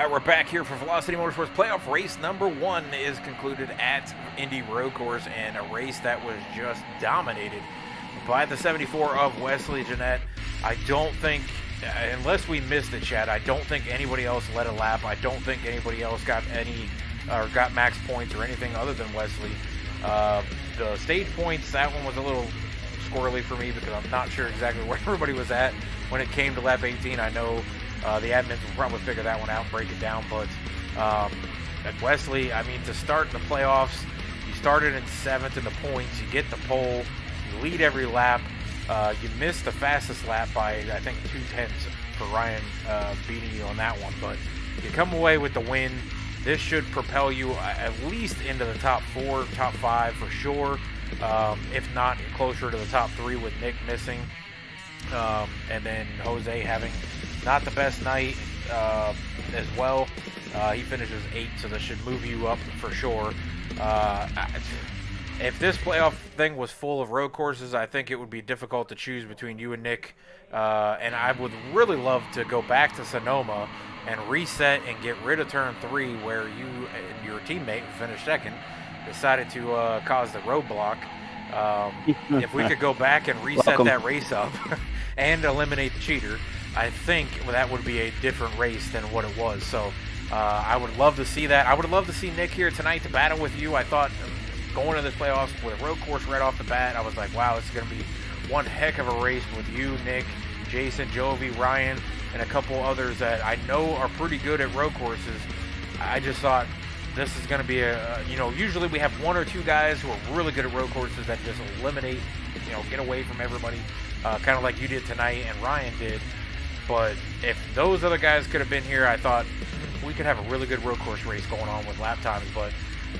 All right, we're back here for Velocity Motorsports playoff race number 1 is concluded at Indy Road Course, and a race that was just dominated by the 74 of Wesley Jeanette. I don't think, unless we missed it, Chad, I don't think anybody else led a lap. I don't think anybody else got got max points or anything other than Wesley. The stage points, that one was a little squirrely for me because I'm not sure exactly where everybody was at when it came to lap 18. I know the admins will probably figure that one out and break it down, but at Wesley, I mean, to start in the playoffs, you started in 7th in the points, you get the pole, you lead every lap, you missed the fastest lap by, I think, 2/10 for Ryan beating you on that one, but you come away with the win. This should propel you at least into the top 4, top 5 for sure, if not closer to the top 3 with Nick missing, and then Jose having not the best night as well. He finishes 8th, so this should move you up for sure. If this playoff thing was full of road courses, I think it would be difficult to choose between you and Nick. And I would really love to go back to Sonoma and reset and get rid of turn 3 where you and your teammate who finished 2nd decided to cause the roadblock. If we could go back and reset that race up and eliminate the cheater, I think that would be a different race than what it was. So I would love to see that. I would love to see Nick here tonight to battle with you. I thought going to this playoffs with a road course right off the bat, I was like, wow, this is going to be one heck of a race with you, Nick, Jason, Jovi, Ryan, and a couple others that I know are pretty good at road courses. I just thought this is going to be usually we have 1 or 2 guys who are really good at road courses that just eliminate, get away from everybody, kind of like you did tonight and Ryan did. But if those other guys could have been here, I thought we could have a really good road course race going on with lap times. But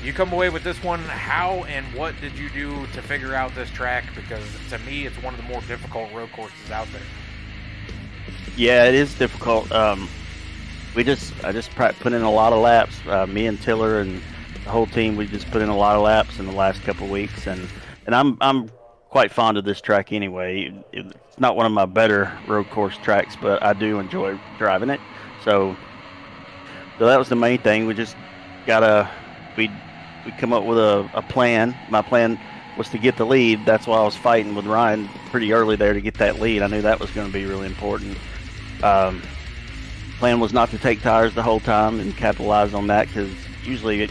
you come away with this one. How and what did you do to figure out this track? Because to me, it's one of the more difficult road courses out there. Yeah, it is difficult. I just put in a lot of laps. Me and Tiller and the whole team, we just put in a lot of laps in the last couple of weeks, and I'm quite fond of this track anyway. It's not one of my better road course tracks, but I do enjoy driving it. So that was the main thing. We just we come up with a plan. My plan was to get the lead. That's why I was fighting with Ryan pretty early there to get that lead. I knew that was going to be really important. Plan was not to take tires the whole time and capitalize on that, because usually it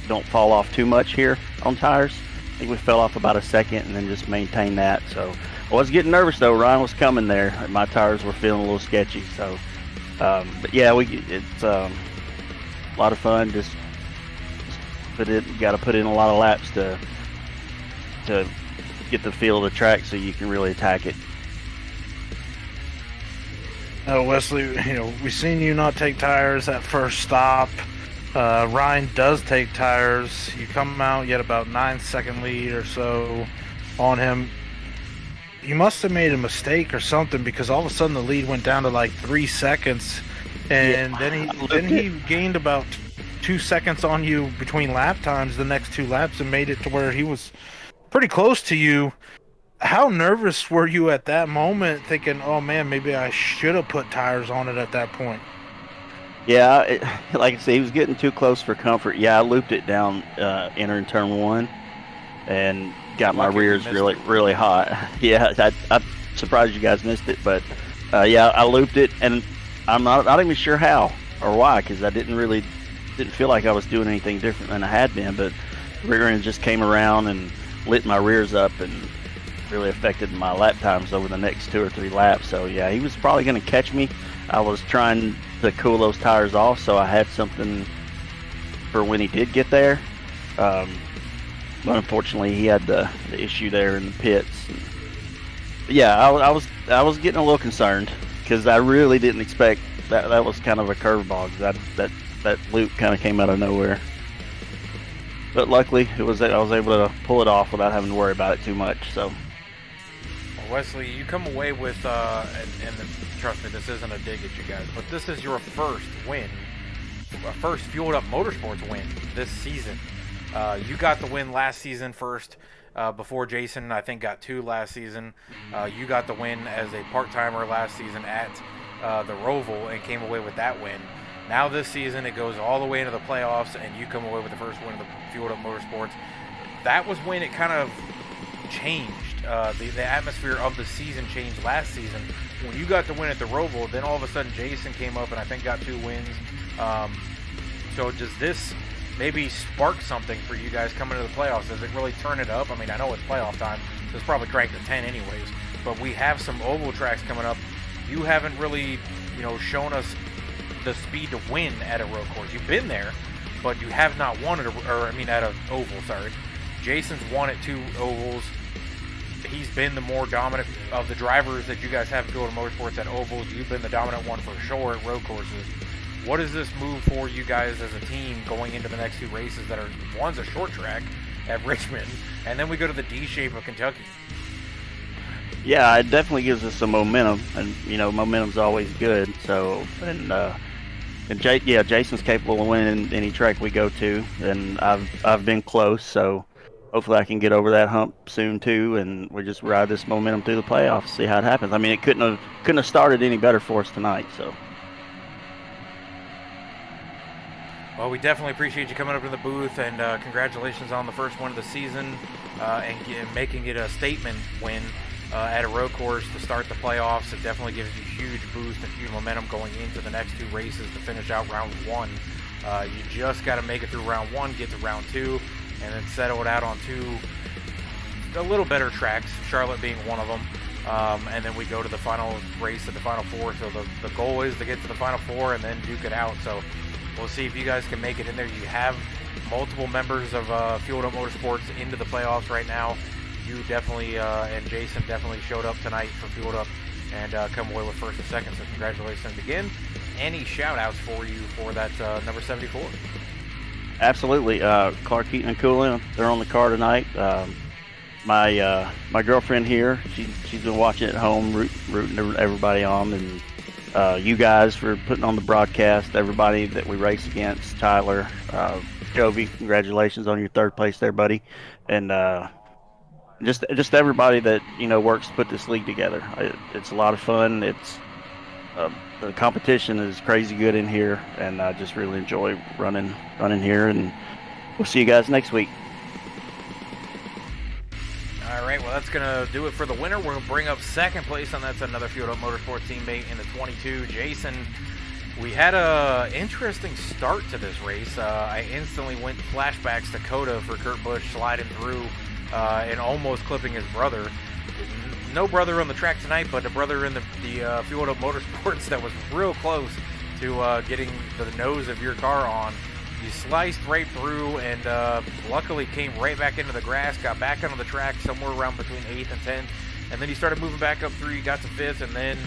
don't fall off too much here on tires. I think we fell off about a second and then just maintained that. So I was getting nervous though. Ryan was coming there. My tires were feeling a little sketchy. So, but yeah, it's a lot of fun. Just got to put in a lot of laps to get the feel of the track so you can really attack it. Wesley, we've seen you not take tires at first stop. Ryan does take tires. You come out, you had about 9-second lead or so on him. You must have made a mistake or something, because all of a sudden the lead went down to like 3 seconds, and then he gained about 2 seconds on you between lap times the next 2 laps and made it to where he was pretty close to you. How nervous were you at that moment, thinking, oh man, maybe I should have put tires on it at that point? Yeah, like I said, he was getting too close for comfort. Yeah, I looped it down entering turn 1 and got my rears really hot. Yeah, I'm surprised you guys missed it, but yeah, I looped it, and I'm not even sure how or why, because I didn't feel like I was doing anything different than I had been, but rear end just came around and lit my rears up and really affected my lap times over the next 2 or 3 laps. So yeah, he was probably going to catch me. I was trying to cool those tires off, so I had something for when he did get there. But unfortunately, he had the issue there in the pits. But yeah, I was getting a little concerned, because I really didn't expect that. That was kind of a curveball. That loop kind of came out of nowhere. But luckily, I was able to pull it off without having to worry about it too much. So. Wesley, you come away with, and trust me, this isn't a dig at you guys, but this is your first win, first Fueled Up Motorsports win this season. You got the win last season first, before Jason, I think, got 2 last season. You got the win as a part-timer last season at the Roval and came away with that win. Now this season it goes all the way into the playoffs, and you come away with the first win of the Fueled Up Motorsports. That was when it kind of changed. The atmosphere of the season changed last season. When you got the win at the Roval, then all of a sudden Jason came up and I think got 2 wins. So does this maybe spark something for you guys coming to the playoffs? Does it really turn it up? I mean, I know it's playoff time, so it's probably cranked to 10 anyways, but we have some oval tracks coming up. You haven't really, shown us the speed to win at a road course. You've been there, but you have not won at an oval, sorry. Jason's won at 2 ovals. He's been the more dominant of the drivers that you guys have in Fueled Up Motorsports at ovals. You've been the dominant one for sure at road courses. What does this move for you guys as a team going into the next 2 races that are, one's a short track at Richmond, and then we go to the D shape of Kentucky? Yeah, it definitely gives us some momentum, and momentum's always good. So, Jason's capable of winning any track we go to, and I've been close. So, hopefully, I can get over that hump soon too, and we just ride this momentum through the playoffs, see how it happens. I mean, it couldn't have started any better for us tonight. So. Well, we definitely appreciate you coming up to the booth, and congratulations on the first one of the season and making it a statement win at a road course to start the playoffs. It definitely gives you huge boost and huge momentum going into the next 2 races to finish out round 1. You just got to make it through round 1, get to round 2, and then settle it out on 2 a little better tracks, Charlotte being one of them. And then we go to the final race at the Final 4. So the goal is to get to the Final 4 and then duke it out. So we'll see if you guys can make it in there. You have multiple members of Fueled Up Motorsports into the playoffs right now. You definitely, and Jason definitely showed up tonight for Fueled Up and come away with first and second. So congratulations again. Any shout-outs for you for that number 74? Absolutely. Clark Keaton and Coolin, they're on the car tonight. My girlfriend here, she's been watching at home, rooting everybody on, and you guys for putting on the broadcast, everybody that we race against, Tyler, Jovi, congratulations on your 3rd place there, buddy, and just everybody that works to put this league together. It's a lot of fun. It's the competition is crazy good in here, and I just really enjoy running here, and we'll see you guys next week. All right, well, that's going to do it for the winner. We're going to bring up 2nd place, and that's another Fueled Up Motorsports teammate in the 22, Jason. We had a interesting start to this race. I instantly went flashbacks to Coda for Kurt Busch sliding through and almost clipping his brother. No brother on the track tonight, but a brother in the Fueled Up Motorsports that was real close to getting the nose of your car on. You sliced right through and luckily came right back into the grass, got back onto the track somewhere around between 8th and 10th, and then you started moving back up through, you got to 5th, and then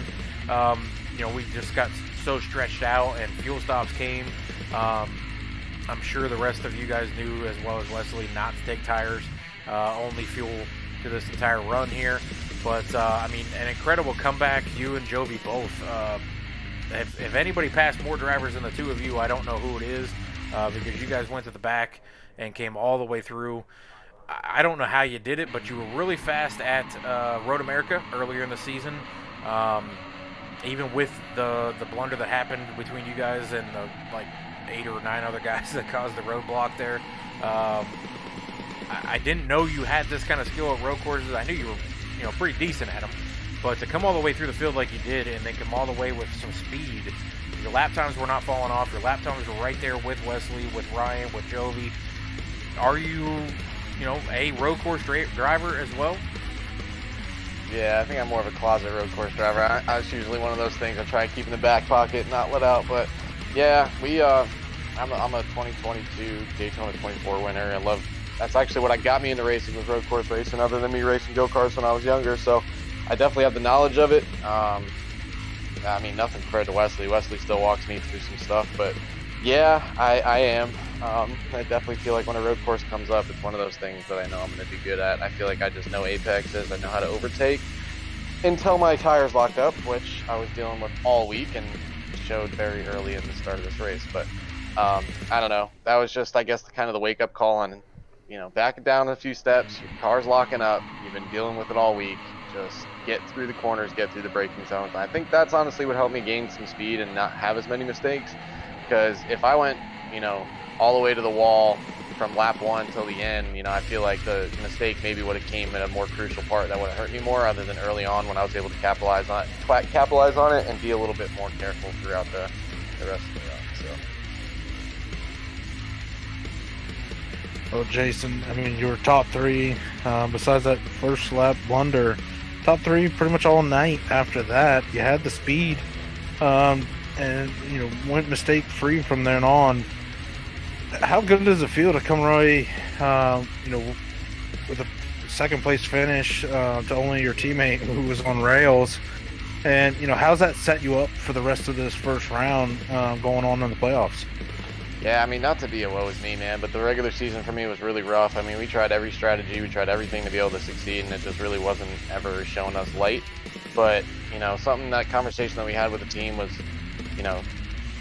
we just got so stretched out and fuel stops came. I'm sure the rest of you guys knew, as well as Wesley, not to take tires, only fuel to this entire run here. But, an incredible comeback, you and Jovi both. If anybody passed more drivers than the 2 of you, I don't know who it is, because you guys went to the back and came all the way through. I don't know how you did it, but you were really fast at Road America earlier in the season. Even with the blunder that happened between you guys and the 8 or 9 other guys that caused the roadblock there. I didn't know you had this kind of skill at road courses. I knew you were pretty decent at them, but to come all the way through the field like you did and then come all the way with some speed, your lap times were not falling off. Your lap times were right there with Wesley, with Ryan, with Jovi. Are you, a road course driver as well? Yeah, I think I'm more of a closet road course driver. I was usually one of those things I try to keep in the back pocket, not let out. But yeah, I'm a 2022 Daytona 24 winner. That's actually what got me into racing, was road course racing, other than me racing go-karts when I was younger. So I definitely have the knowledge of it. Nothing compared to Wesley. Wesley still walks me through some stuff, but yeah, I am. I definitely feel like when a road course comes up, it's one of those things that I know I'm going to be good at. I feel like I just know apexes. I know how to overtake until my tires locked up, which I was dealing with all week and showed very early in the start of this race. But I don't know. That was just, I guess, the wake-up call on, back it down a few steps. Your car's locking up. You've been dealing with it all week. Just get through the corners, get through the braking zones. I think that's honestly what helped me gain some speed and not have as many mistakes. Because if I went, you know, all the way to the wall from lap 1 till the end, you know, I feel like the mistake maybe would have came at a more crucial part that would have hurt me more, other than early on when I was able to capitalize on it and be a little bit more careful throughout the rest of the run. So. Well, Jason, I mean, you were top 3. Besides that first lap blunder, top 3 pretty much all night. After that, you had the speed, and you know, went mistake free from then on. How good does it feel to come away, you know, with a second place finish to only your teammate who was on rails? And you know, how's that set you up for the rest of this first round going on in the playoffs? Yeah, I mean, not to be a woe is me, man, but the regular season for me was really rough. I mean, we tried every strategy, we tried everything to be able to succeed, and it just really wasn't ever showing us light. But, you know, that conversation that we had with the team was, you know,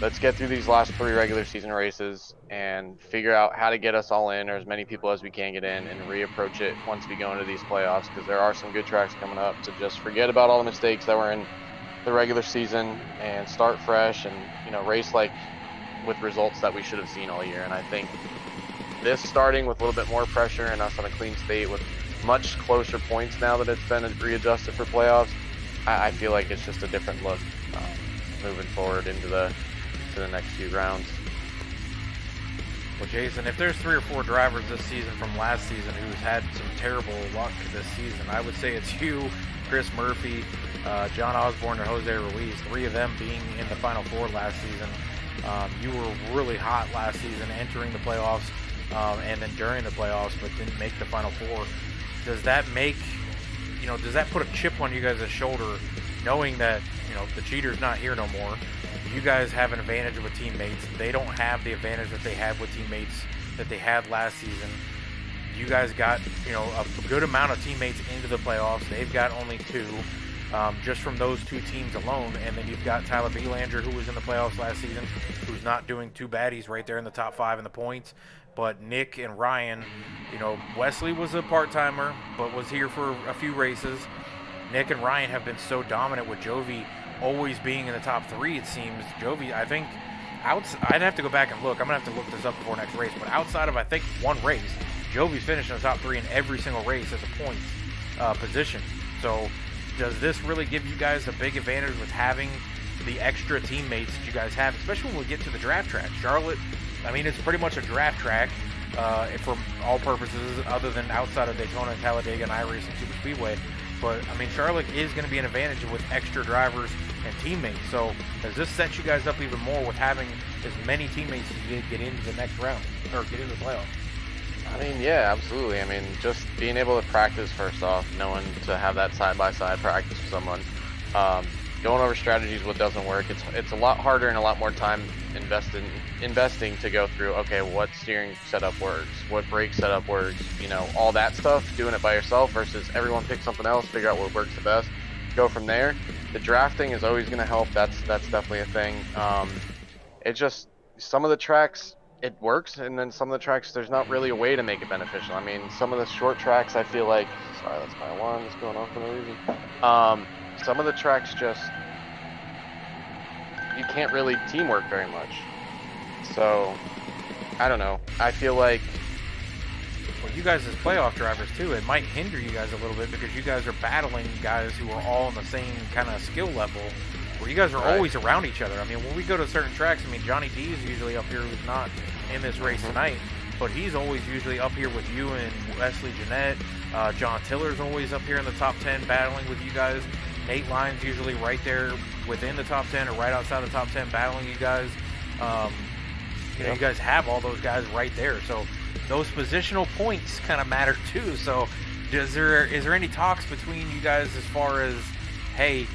let's get through these last 3 regular season races and figure out how to get us all in, or as many people as we can get in, and reapproach it once we go into these playoffs, because there are some good tracks coming up, to just forget about all the mistakes that were in the regular season and start fresh and, you know, race like with results that we should have seen all year. And I think this starting with a little bit more pressure and us on a clean state with much closer points now that it's been readjusted for playoffs, I feel like it's just a different look moving forward into the next few rounds. Well, Jason, if there's 3 or 4 drivers this season from last season who's had some terrible luck this season, I would say it's you, Chris Murphy, John Osborne, and Jose Ruiz. 3 of them being in the Final 4 last season. You were really hot last season entering the playoffs and then during the playoffs, but didn't make the Final 4. Does that make, you know, does that put a chip on you guys' shoulder, knowing that, you know, the cheater's not here no more? You guys have an advantage with teammates. They don't have the advantage that they had with teammates that they had last season. You guys got, you know, a good amount of teammates into the playoffs. They've got only 2. Just from those 2 teams alone. And then you've got Tyler Belanger, who was in the playoffs last season, who's not doing too bad. He's right there in the top 5 in the points. But Nick and Ryan, you know, Wesley was a part-timer, but was here for a few races. Nick and Ryan have been so dominant with Jovi always being in the top 3, it seems. Jovi, I think, I'd have to go back and look. I'm going to have to look this up before next race. But outside of, I think, 1 race, Jovi's finished in the top 3 in every single race as a points position. So does this really give you guys a big advantage with having the extra teammates that you guys have, especially when we get to the draft track? Charlotte, I mean, it's pretty much a draft track for all purposes other than outside of Daytona and Talladega and iRacing Super Speedway. But, I mean, Charlotte is going to be an advantage with extra drivers and teammates. So does this set you guys up even more with having as many teammates as you did get into the next round or get into the playoffs? I mean, yeah, absolutely. I mean, just being able to practice first off, knowing to have that side-by-side practice with someone, going over strategies, what doesn't work. It's a lot harder and a lot more time investing to go through, okay, what steering setup works, what brake setup works, you know, all that stuff, doing it by yourself versus everyone pick something else, figure out what works the best, go from there. The drafting is always going to help. That's definitely a thing. It just, some of the tracks, it works, and then some of the tracks, there's not really a way to make it beneficial. I mean, some of the short tracks, I feel like, sorry, that's my alarm that's going off for no reason. Some of the tracks just, you can't really teamwork very much. So, I don't know. I feel like, well, you guys as playoff drivers too, it might hinder you guys a little bit because you guys are battling guys who are all on the same kind of skill level, where you guys are always around each other. I mean, when we go to certain tracks, I mean, Johnny D is usually up here, who's not in this race tonight, but he's always usually up here with you and Wesley Jeanette. John Tiller's always up here in the top 10 battling with you guys. Nate Lyon's usually right there within the top 10 or right outside the top 10 battling you guys. You know, you guys have all those guys right there. So those positional points kind of matter too. So is there any talks between you guys as far as, hey,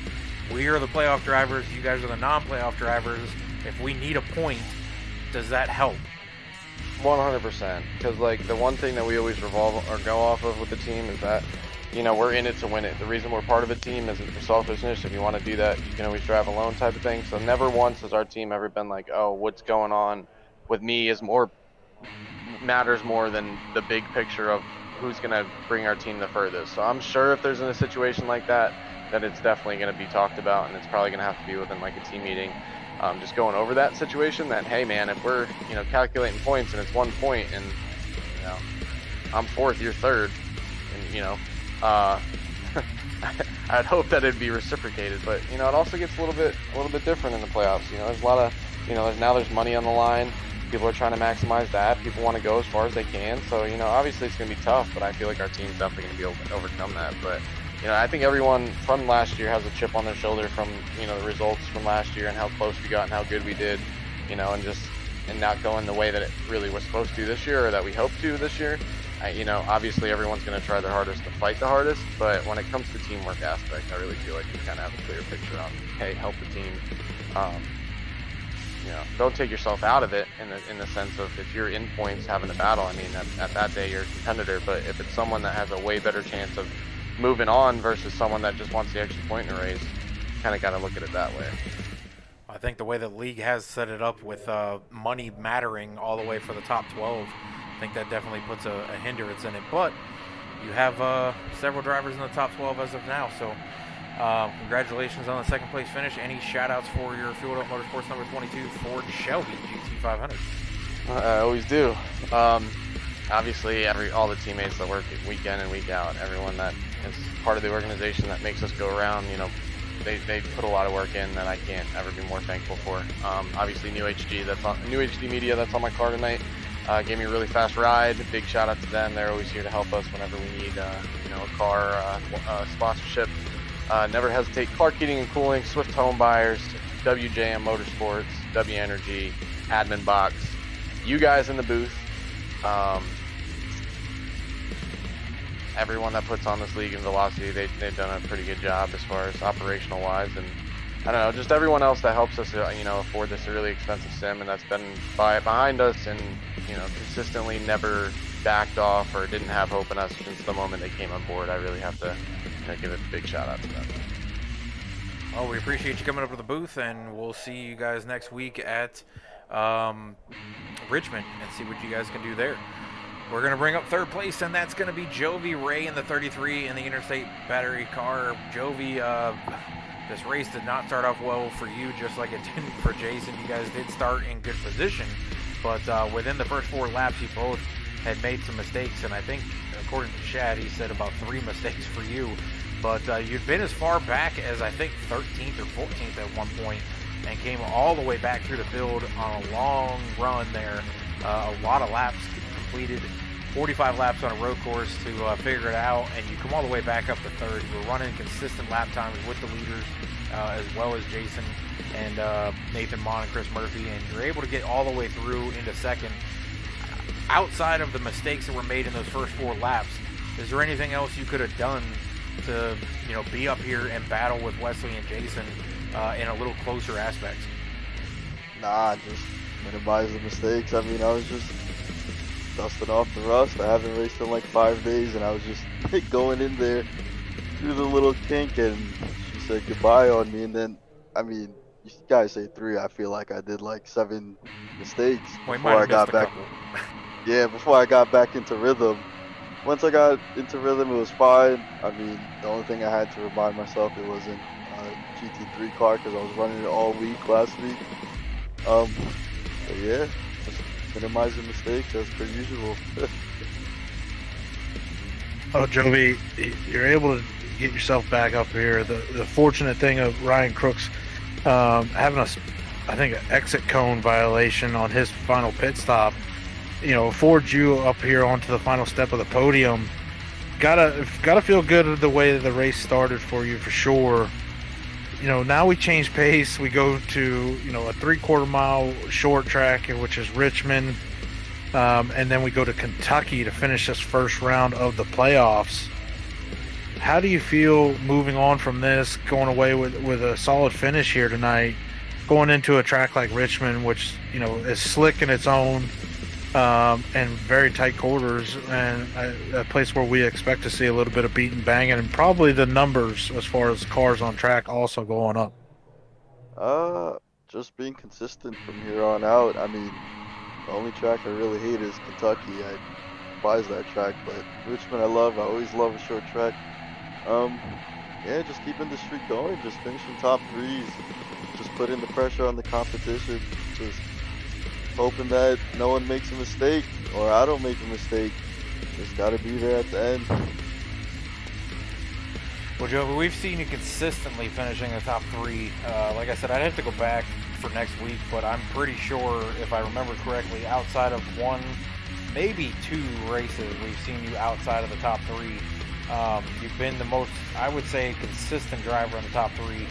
we are the playoff drivers, you guys are the non-playoff drivers. If we need a point, does that help? 100%. Because, like, the one thing that we always revolve or go off of with the team is that, you know, we're in it to win it. The reason we're part of a team isn't for selfishness. If you want to do that, you can always drive alone type of thing. So never once has our team ever been like, oh, what's going on with me matters more than the big picture of who's going to bring our team the furthest. So I'm sure if there's in a situation like that, that it's definitely going to be talked about, and it's probably going to have to be within like a team meeting. just going over that situation. That hey man, if we're calculating points and it's 1 point and I'm fourth, you're third, and I'd hope that it'd be reciprocated, but it also gets a little bit different in the playoffs. There's a lot of there's money on the line. People are trying to maximize that. People want to go as far as they can. So obviously it's going to be tough, but I feel like our team's definitely going to be able to overcome that. But I think everyone from last year has a chip on their shoulder from the results from last year and how close we got and how good we did, and not going the way that it really was supposed to this year or that we hoped to this year. Obviously everyone's going to try their hardest to fight the hardest, but when it comes to teamwork aspect, I really feel like we kind of have a clear picture on, hey, help the team. Don't take yourself out of it in the sense of if you're in points having a battle, I mean, at that day you're a competitor, but if it's someone that has a way better chance of moving on versus someone that just wants the extra point in a race, kind of got to look at it that way. I think the way the league has set it up with money mattering all the way for the top 12, I think that definitely puts a hindrance in it. But you have several drivers in the top 12 as of now, so congratulations on the second place finish. Any shout outs for your Fueled Up Motorsports number 22 Ford Shelby GT500? I always do. Obviously, all the teammates that work week in and week out, everyone that is part of the organization that makes us go around, they put a lot of work in that I can't ever be more thankful for. Obviously, New HD Media, that's on my car tonight. Gave me a really fast ride. Big shout out to them. They're always here to help us whenever we need, a car sponsorship. Never hesitate. Clark Heating and Cooling, Swift Home Buyers, WJM Motorsports, W Energy, Admin Box. You guys in the booth. Everyone that puts on this league in Velocity, they've done a pretty good job as far as operational wise, and I don't know, just everyone else that helps us, afford this really expensive sim, and that's been behind us and consistently never backed off or didn't have hope in us since the moment they came on board. I really have to give a big shout out to them. Well, we appreciate you coming up to the booth, and we'll see you guys next week at Richmond and see what you guys can do there. We're going to bring up third place, and that's going to be Jovi Ray in the 33 in the Interstate Battery car. Jovi, this race did not start off well for you, just like it didn't for Jason. You guys did start in good position, but within the first 4 laps, you both had made some mistakes, and I think, according to Chad, he said about 3 mistakes for you. But you'd been as far back as, I think, 13th or 14th at one point, and came all the way back through the field on a long run there. A lot of laps completed, 45 laps on a road course to figure it out, and you come all the way back up to third. You were running consistent lap times with the leaders, as well as Jason and Nathan Mon and Chris Murphy, and you're able to get all the way through into second. Outside of the mistakes that were made in those first 4 laps, is there anything else you could have done to be up here and battle with Wesley and Jason in a little closer aspects? Nah, just minimize the mistakes. I mean, I was just dusting off the rust. I haven't raced in like 5 days, and I was just going in there through the little kink, and she said goodbye on me. And then, I mean, you guys say 3. I feel like I did like 7 mistakes before I got back. Yeah, before I got back into rhythm. Once I got into rhythm, it was fine. I mean, the only thing I had to remind myself, it wasn't a GT3 car because I was running it all week last week. But yeah, just minimizing mistakes as per usual. Oh, Jovi, you're able to get yourself back up here. The fortunate thing of Ryan Crooks having I think, an exit cone violation on his final pit stop, affords you up here onto the final step of the podium. Gotta feel good at the way that the race started for you, for sure. Now we change pace. We go to, a 3/4 mile short track, which is Richmond. And then we go to Kentucky to finish this first round of the playoffs. How do you feel moving on from this, going away with a solid finish here tonight, going into a track like Richmond, which, is slick in its own, and very tight quarters, and a place where we expect to see a little bit of beating, banging, and probably the numbers as far as cars on track also going up? Just being consistent from here on out. I mean, the only track I really hate is Kentucky. I despise that track, but Richmond I love. I always love a short track. yeah, just keeping the streak going, just finishing top threes, just putting the pressure on the competition, just hoping that no one makes a mistake or I don't make a mistake. Just got to be there at the end. Well, Joe, we've seen you consistently finishing the top three. Like I said, I'd have to go back for next week, but I'm pretty sure, if I remember correctly, outside of one, maybe two races, we've seen you outside of the top three. You've been the most, I would say, consistent driver in the top three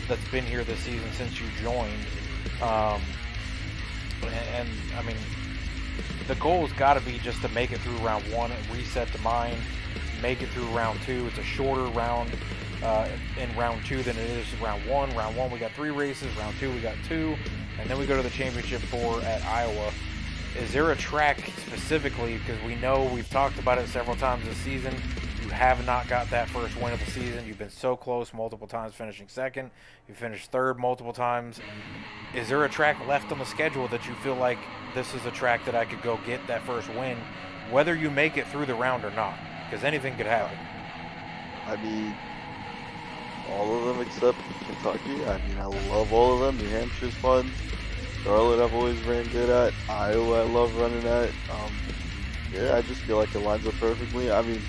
that's been here this season since you joined. And I mean, the goal's got to be just to make it through round one and reset the mind, make it through round two. It's a shorter round in round two than it is round one. Round one, we got 3 races. Round two, we got 2. And then we go to the championship 4 at Iowa. Is there a track specifically, because we know we've talked about it several times this season, you have not got that first win of the season. You've been so close multiple times finishing second. You finished third multiple times. Is there a track left on the schedule that you feel like this is a track that I could go get that first win, whether you make it through the round or not? Because anything could happen. I mean, all of them except Kentucky. I mean, I love all of them. New Hampshire's fun. Charlotte I've always ran good at. Iowa I love running at. Yeah, I just feel like it lines up perfectly. I mean,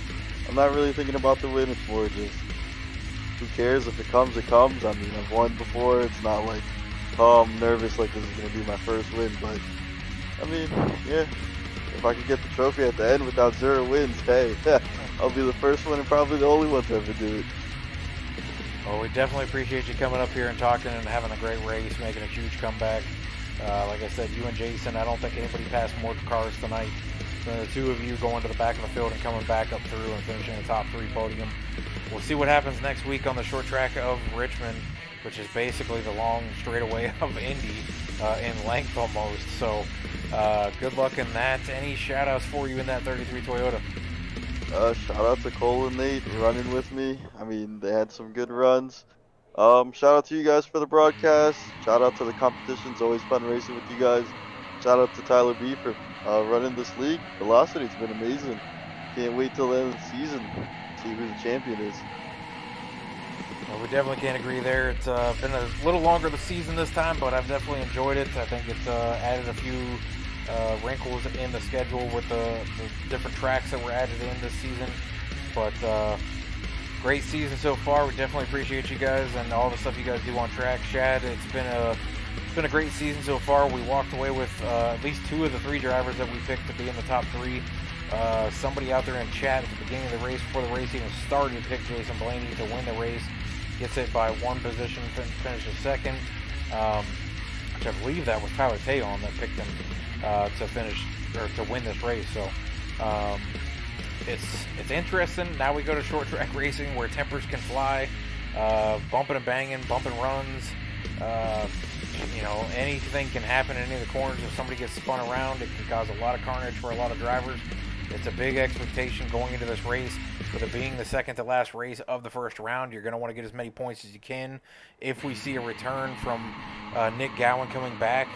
I'm not really thinking about the win. It's more just, who cares? If it comes, it comes. I mean, I've won before. It's not like, oh, I'm nervous like this is going to be my first win. But, I mean, yeah, if I could get the trophy at the end without 0 wins, hey, I'll be the first one and probably the only one to ever do it. Well, we definitely appreciate you coming up here and talking and having a great race, making a huge comeback. Like I said, you and Jason, I don't think anybody passed more cars tonight than the two of you going to the back of the field and coming back up through and finishing the top 3 podium. We'll see what happens next week on the short track of Richmond, which is basically the long straightaway of Indy in length almost. So good luck in that. Any shout outs for you in that 33 Toyota? Shout out to Cole and Nate running with me. I mean, they had some good runs. Shout out to you guys for the broadcast. Shout out to the competitions. Always fun racing with you guys. Shout out to Tyler B for running this league. Velocity, it's been amazing. Can't wait till the end of the season to see who the champion is. Well, we definitely can't agree there. It's been a little longer the season this time, but I've definitely enjoyed it. I think it's added a few wrinkles in the schedule with the different tracks that were added in this season. But great season so far. We definitely appreciate you guys and all the stuff you guys do on track. Shad, it's been a great season so far. We walked away with at least 2 of the 3 drivers that we picked to be in the top 3. Somebody out there in chat at the beginning of the race, before the race even started, picked Jason Blaney to win the race. Gets it by 1 position, finishes second. Which I believe that was Tyler Tayon that picked him to finish or to win this race. So it's interesting. Now we go to short track racing where tempers can fly, bumping and banging, bumping runs. You know, anything can happen in any of the corners. If somebody gets spun around, it can cause a lot of carnage for a lot of drivers. It's a big expectation going into this race. With it being the second to last race of the first round, you're going to want to get as many points as you can. If we see a return from Nick Gowan coming back,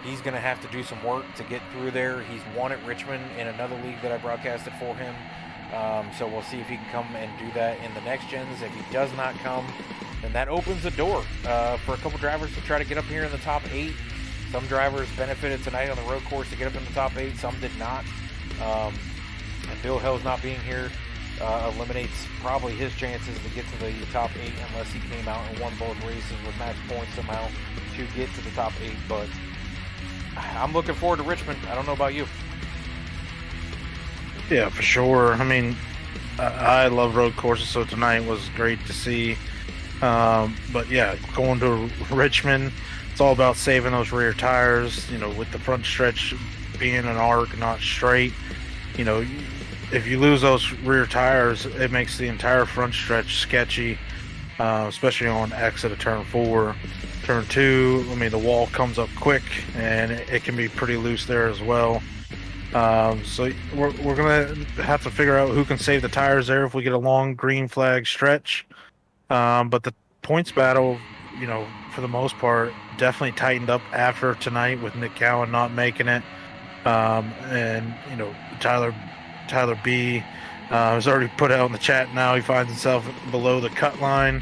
he's going to have to do some work to get through there. He's won at Richmond in another league that I broadcasted for him. So we'll see if he can come and do that in the next gens. If he does not come, then that opens the door for a couple drivers to try to get up here in the top 8. Some drivers benefited tonight on the road course to get up in the top 8. Some did not. And Bill Hill's not being here eliminates probably his chances to get to the top 8 unless he came out and won both races with match points somehow to get to the top 8. But I'm looking forward to Richmond. I don't know about you. Yeah, for sure. I mean, I love road courses, so tonight was great to see. But yeah, going to Richmond, it's all about saving those rear tires, you know, with the front stretch being an arc, not straight. You know, if you lose those rear tires, it makes the entire front stretch sketchy, especially on exit of turn 4. Turn 2, I mean, the wall comes up quick, and it can be pretty loose there as well. So we're going to have to figure out who can save the tires there if we get a long green flag stretch. But the points battle, you know, for the most part, definitely tightened up after tonight with Nick Gowan not making it. And, you know, Tyler Tyler B. Has already put out in the chat now. He finds himself below the cut line.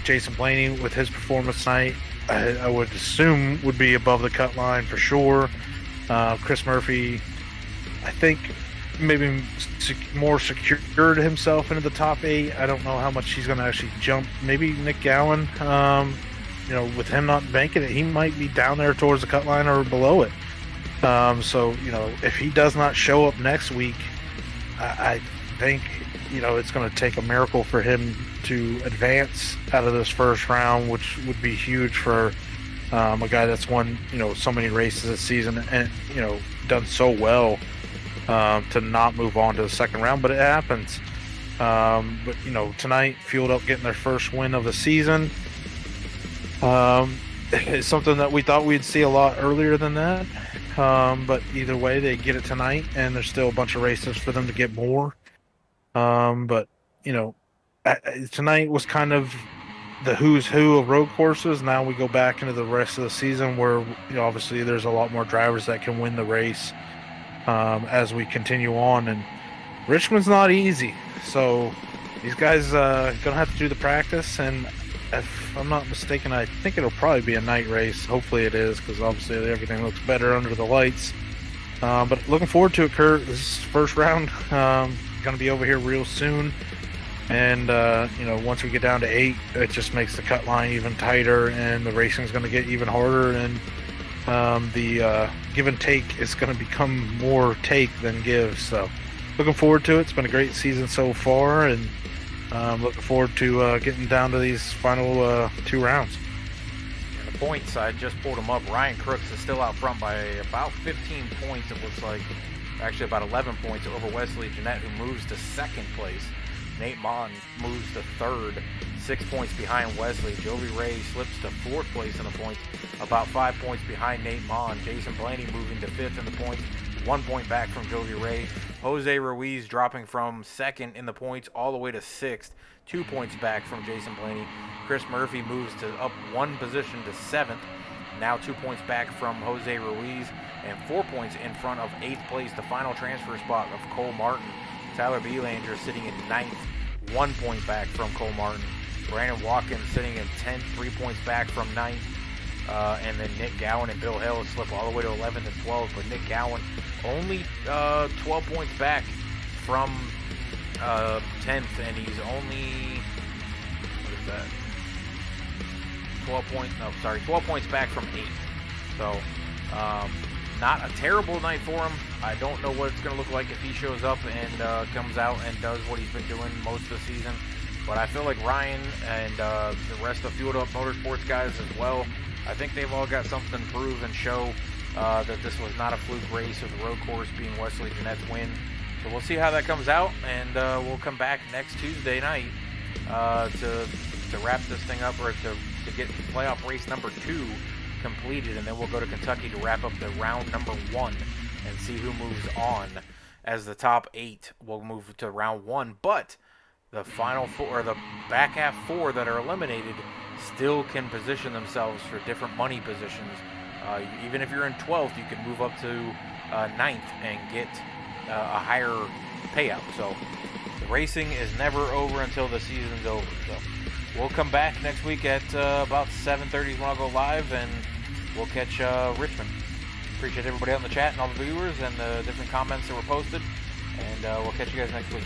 Jason Blaney with his performance tonight, I would assume would be above the cut line for sure. Chris Murphy, I think maybe more secured himself into the top 8. I don't know how much he's going to actually jump. Maybe Nick Gowan, with him not banking it, he might be down there towards the cut line or below it. If he does not show up next week, I think, it's going to take a miracle for him to advance out of this first round, which would be huge for a guy that's won, so many races this season and, done so well to not move on to the second round, but it happens. Tonight, fueled up getting their first win of the season. It's something that we thought we'd see a lot earlier than that. But either way, they get it tonight, and there's still a bunch of races for them to get more. Tonight was kind of the who's who of road courses. Now we go back into the rest of the season where, obviously there's a lot more drivers that can win the race as we continue on. And Richmond's not easy. So these guys going to have to do the practice. And if I'm not mistaken, I think it'll probably be a night race. Hopefully it is, because obviously everything looks better under the lights. But looking forward to it, Kurt. This is first round. Going to be over here real soon. And, once we get down to 8, it just makes the cut line even tighter, and the racing is going to get even harder, and the give and take is going to become more take than give. So looking forward to it. It's been a great season so far, and looking forward to getting down to these final 2 rounds. And the points, I just pulled them up. Ryan Crooks is still out front by about 15 points, it looks like. Actually, about 11 points over Wesley Jeanette, who moves to second place. Nate Mon moves to third, 6 points behind Wesley. Jovi Ray slips to fourth place in the points, about 5 points behind Nate Mon. Jason Blaney moving to fifth in the points, 1 point back from Jovi Ray. Jose Ruiz dropping from second in the points all the way to sixth, 2 points back from Jason Blaney. Chris Murphy moves to up 1 position to seventh, now 2 points back from Jose Ruiz, and 4 points in front of 8th place, the final transfer spot of Cole Martin. Tyler Belanger sitting in 9th, 1 point back from Cole Martin. Brandon Watkins sitting in 10th, 3 points back from 9th. And then Nick Gowan and Bill Hill slip all the way to 11th and 12th. But Nick Gowan only 12 points back from 10th, and he's only, what is that? 12 points back from 8th. So, not a terrible night for him. I don't know what it's going to look like if he shows up and comes out and does what he's been doing most of the season. But I feel like Ryan and the rest of the Fueled Up Motorsports guys as well, I think they've all got something to prove and show that this was not a fluke race, with the road course being Wesley Jeanette's win. So we'll see how that comes out, and we'll come back next Tuesday night to wrap this thing up, or to get playoff race number 2 completed, and then we'll go to Kentucky to wrap up the round number 1 and see who moves on. As the top 8 will move to round 1, but the final 4, or the back half 4 that are eliminated, still can position themselves for different money positions. Even if you're in 12th, you can move up to 9th and get a higher payout. So the racing is never over until the season's over. So we'll come back next week at about 7:30 when I'll go live, and we'll catch Richmond. Appreciate everybody out in the chat and all the viewers and the different comments that were posted, and we'll catch you guys next week.